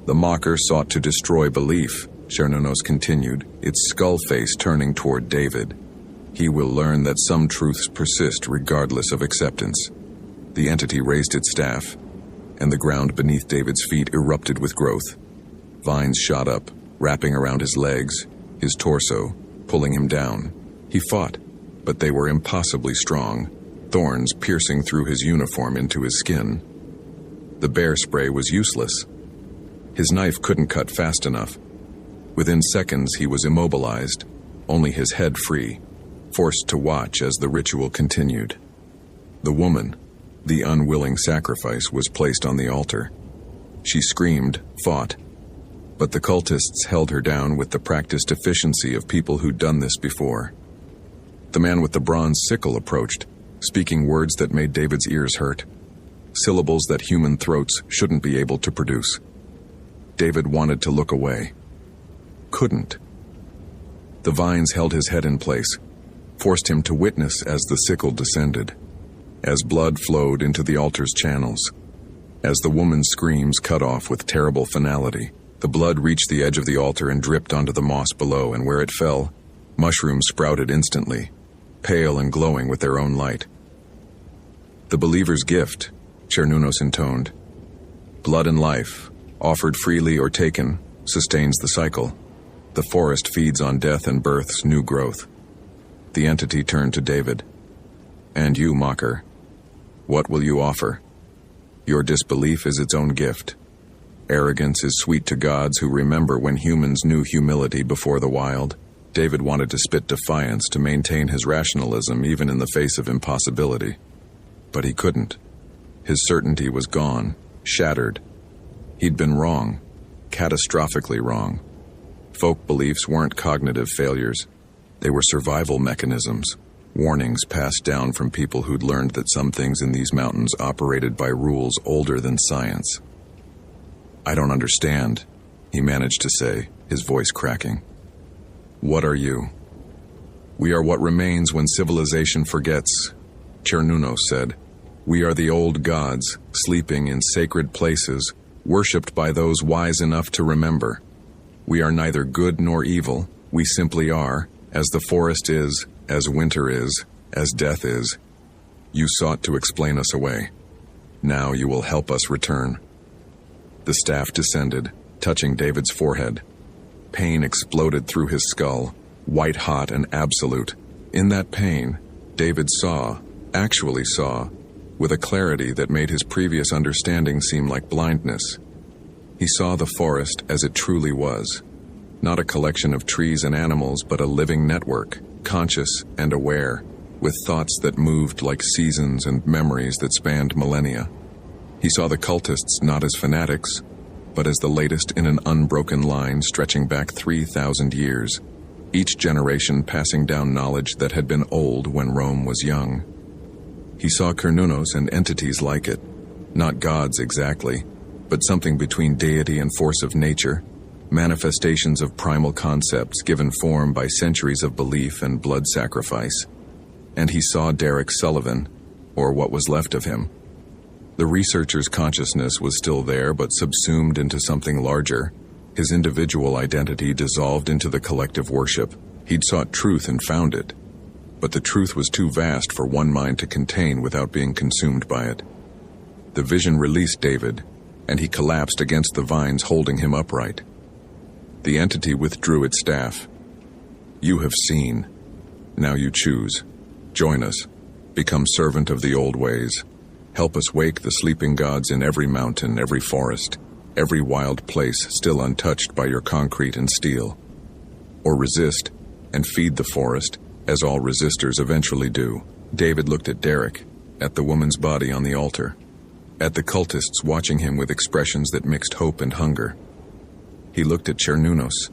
"The mocker sought to destroy belief," Chernunos continued, its skull face turning toward David. "He will learn that some truths persist regardless of acceptance." The entity raised its staff, and the ground beneath David's feet erupted with growth. Vines shot up, wrapping around his legs, his torso, pulling him down. He fought, but they were impossibly strong, thorns piercing through his uniform into his skin. The bear spray was useless. His knife couldn't cut fast enough. Within seconds he was immobilized, only his head free, forced to watch as the ritual continued. The woman, the unwilling sacrifice, was placed on the altar. She screamed, fought, but the cultists held her down with the practiced efficiency of people who'd done this before. The man with the bronze sickle approached, speaking words that made David's ears hurt, syllables that human throats shouldn't be able to produce. David wanted to look away. Couldn't. The vines held his head in place, forced him to witness as the sickle descended, as blood flowed into the altar's channels, as the woman's screams cut off with terrible finality. The blood reached the edge of the altar and dripped onto the moss below, and where it fell, mushrooms sprouted instantly, pale and glowing with their own light. The believer's gift, Cernunnos intoned. Blood and life, offered freely or taken, sustains the cycle. The forest feeds on death and births new growth. The entity turned to David. And you, mocker, what will you offer? Your disbelief is its own gift. Arrogance is sweet to gods who remember when humans knew humility before the wild. David wanted to spit defiance to maintain his rationalism even in the face of impossibility. But he couldn't. His certainty was gone, shattered. He'd been wrong, catastrophically wrong. Folk beliefs weren't cognitive failures. They were survival mechanisms, warnings passed down from people who'd learned that some things in these mountains operated by rules older than science. I don't understand, he managed to say, his voice cracking. What are you? We are what remains when civilization forgets, Cernunnos said. We are the old gods, sleeping in sacred places, worshipped by those wise enough to remember. We are neither good nor evil, we simply are, as the forest is, as winter is, as death is. You sought to explain us away. Now you will help us return. The staff descended, touching David's forehead. Pain exploded through his skull, white-hot and absolute. In that pain, David actually saw, with a clarity that made his previous understanding seem like blindness. He saw the forest as it truly was. Not a collection of trees and animals, but a living network, conscious and aware, with thoughts that moved like seasons and memories that spanned millennia. He saw the cultists not as fanatics, but as the latest in an unbroken line stretching back 3,000 years, each generation passing down knowledge that had been old when Rome was young. He saw Cernunnos and entities like it, not gods exactly, but something between deity and force of nature, manifestations of primal concepts given form by centuries of belief and blood sacrifice. And he saw Derek Sullivan, or what was left of him. The researcher's consciousness was still there, but subsumed into something larger. His individual identity dissolved into the collective worship. He'd sought truth and found it, but the truth was too vast for one mind to contain without being consumed by it. The vision released David, and he collapsed against the vines holding him upright. The entity withdrew its staff. You have seen. Now you choose. Join us. Become servant of the old ways. Help us wake the sleeping gods in every mountain, every forest, every wild place still untouched by your concrete and steel. Or resist and feed the forest, as all resistors eventually do. David looked at Derek, at the woman's body on the altar, at the cultists watching him with expressions that mixed hope and hunger. He looked at Cernunnos,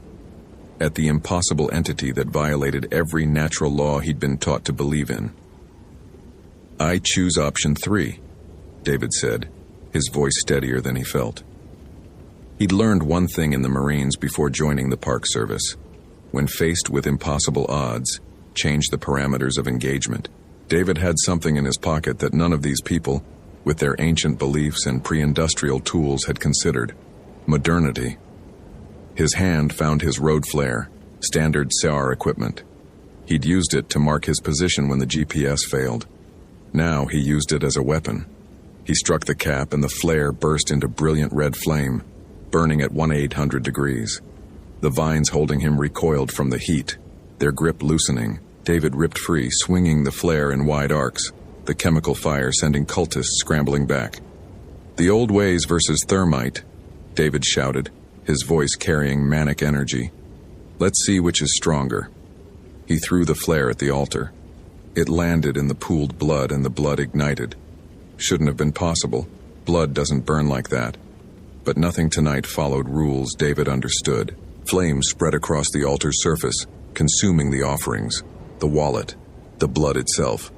at the impossible entity that violated every natural law he'd been taught to believe in. I choose option 3, David said, his voice steadier than he felt. He'd learned one thing in the Marines before joining the Park Service. When faced with impossible odds, change the parameters of engagement. David had something in his pocket that none of these people, with their ancient beliefs and pre-industrial tools, had considered: modernity. His hand found his road flare, standard SAR equipment. He'd used it to mark his position when the GPS failed. Now he used it as a weapon. He struck the cap and the flare burst into brilliant red flame, burning at 1,800 degrees. The vines holding him recoiled from the heat, their grip loosening. David ripped free, swinging the flare in wide arcs, the chemical fire sending cultists scrambling back. The old ways versus thermite, David shouted, his voice carrying manic energy. Let's see which is stronger. He threw the flare at the altar. It landed in the pooled blood and the blood ignited. Shouldn't have been possible. Blood doesn't burn like that. But nothing tonight followed rules David understood. Flames spread across the altar's surface, consuming the offerings, the wallet, the blood itself.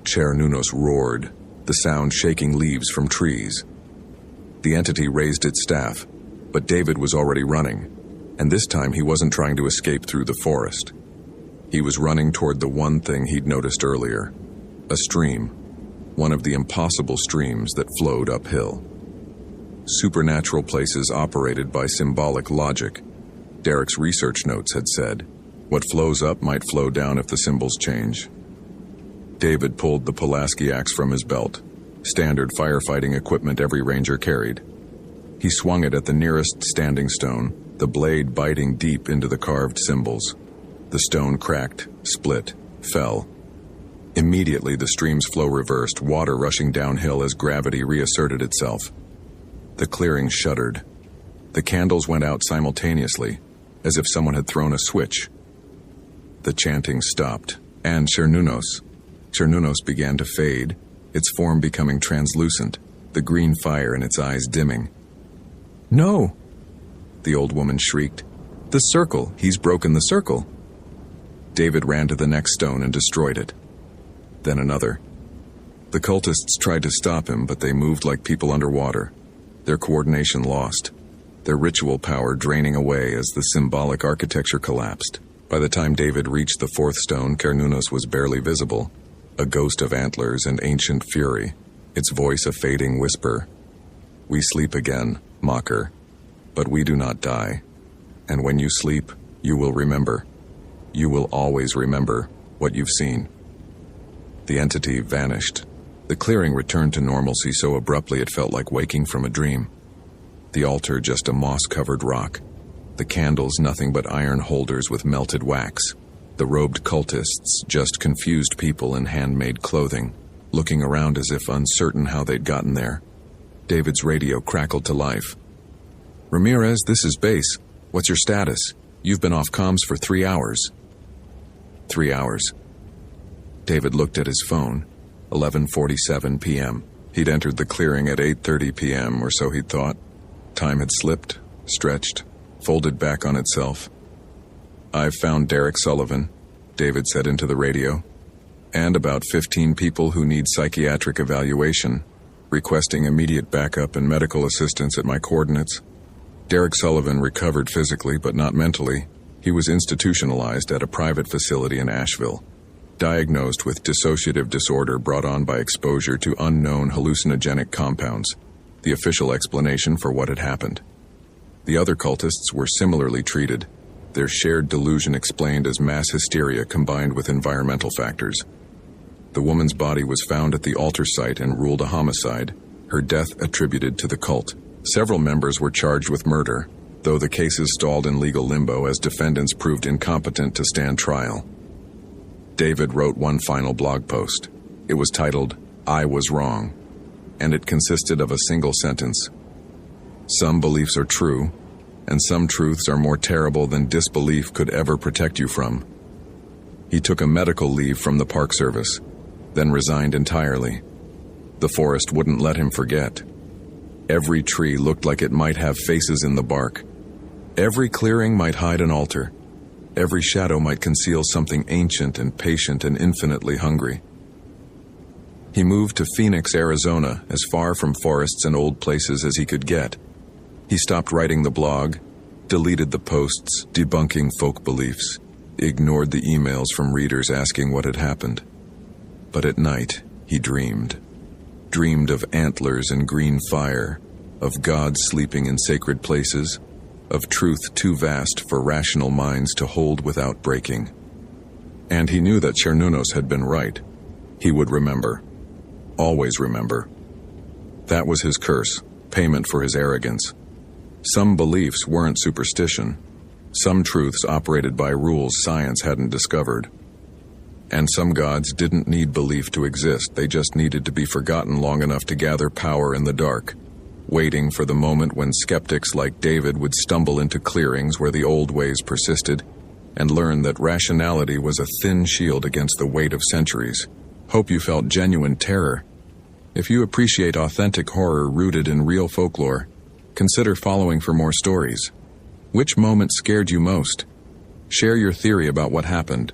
Cernunnos roared, the sound shaking leaves from trees. The entity raised its staff, but David was already running, and this time he wasn't trying to escape through the forest. He was running toward the one thing he'd noticed earlier. A stream. One of the impossible streams that flowed uphill. Supernatural places operated by symbolic logic. Derek's research notes had said, what flows up might flow down if the symbols change. David pulled the Pulaski axe from his belt, standard firefighting equipment every ranger carried. He swung it at the nearest standing stone, the blade biting deep into the carved symbols. The stone cracked, split, fell. Immediately the stream's flow reversed, water rushing downhill as gravity reasserted itself. The clearing shuddered. The candles went out simultaneously, as if someone had thrown a switch. The chanting stopped, and Cernunnos began to fade, its form becoming translucent, the green fire in its eyes dimming. "No!" the old woman shrieked. "The circle! He's broken the circle!" David ran to the next stone and destroyed it. Then another. The cultists tried to stop him, but they moved like people underwater, their coordination lost, their ritual power draining away as the symbolic architecture collapsed. By the time David reached the fourth stone, Cernunnos was barely visible, a ghost of antlers and ancient fury, its voice a fading whisper. "We sleep again, mocker, but we do not die. And when you sleep, you will remember. You will always remember what you've seen." The entity vanished. The clearing returned to normalcy so abruptly it felt like waking from a dream. The altar just a moss-covered rock. The candles nothing but iron holders with melted wax. The robed cultists just confused people in handmade clothing, looking around as if uncertain how they'd gotten there. David's radio crackled to life. "Ramirez, this is base. What's your status? You've been off comms for 3 hours." 3 hours. David looked at his phone. 11:47 p.m. He'd entered the clearing at 8:30 p.m. or so he'd thought. Time had slipped, stretched, folded back on itself. "I've found Derek Sullivan," David said into the radio, "and about 15 people who need psychiatric evaluation, requesting immediate backup and medical assistance at my coordinates." Derek Sullivan recovered physically but not mentally. He was institutionalized at a private facility in Asheville, diagnosed with dissociative disorder brought on by exposure to unknown hallucinogenic compounds, the official explanation for what had happened. The other cultists were similarly treated, their shared delusion explained as mass hysteria combined with environmental factors. The woman's body was found at the altar site and ruled a homicide, her death attributed to the cult. Several members were charged with murder, though the cases stalled in legal limbo as defendants proved incompetent to stand trial. David wrote one final blog post. It was titled, "I Was Wrong," and it consisted of a single sentence. Some beliefs are true, and some truths are more terrible than disbelief could ever protect you from. He took a medical leave from the Park Service, then resigned entirely. The forest wouldn't let him forget. Every tree looked like it might have faces in the bark. Every clearing might hide an altar. Every shadow might conceal something ancient and patient and infinitely hungry. He moved to Phoenix, Arizona, as far from forests and old places as he could get. He stopped writing the blog, deleted the posts debunking folk beliefs, ignored the emails from readers asking what had happened. But at night, he dreamed of antlers and green fire, of God sleeping in sacred places, of truth too vast for rational minds to hold without breaking. And he knew that Cernunnos had been right. He would remember. Always remember. That was his curse, payment for his arrogance. Some beliefs weren't superstition. Some truths operated by rules science hadn't discovered. And some gods didn't need belief to exist, they just needed to be forgotten long enough to gather power in the dark, waiting for the moment when skeptics like David would stumble into clearings where the old ways persisted, and learn that rationality was a thin shield against the weight of centuries. Hope you felt genuine terror. If you appreciate authentic horror rooted in real folklore, consider following for more stories. Which moment scared you most? Share your theory about what happened.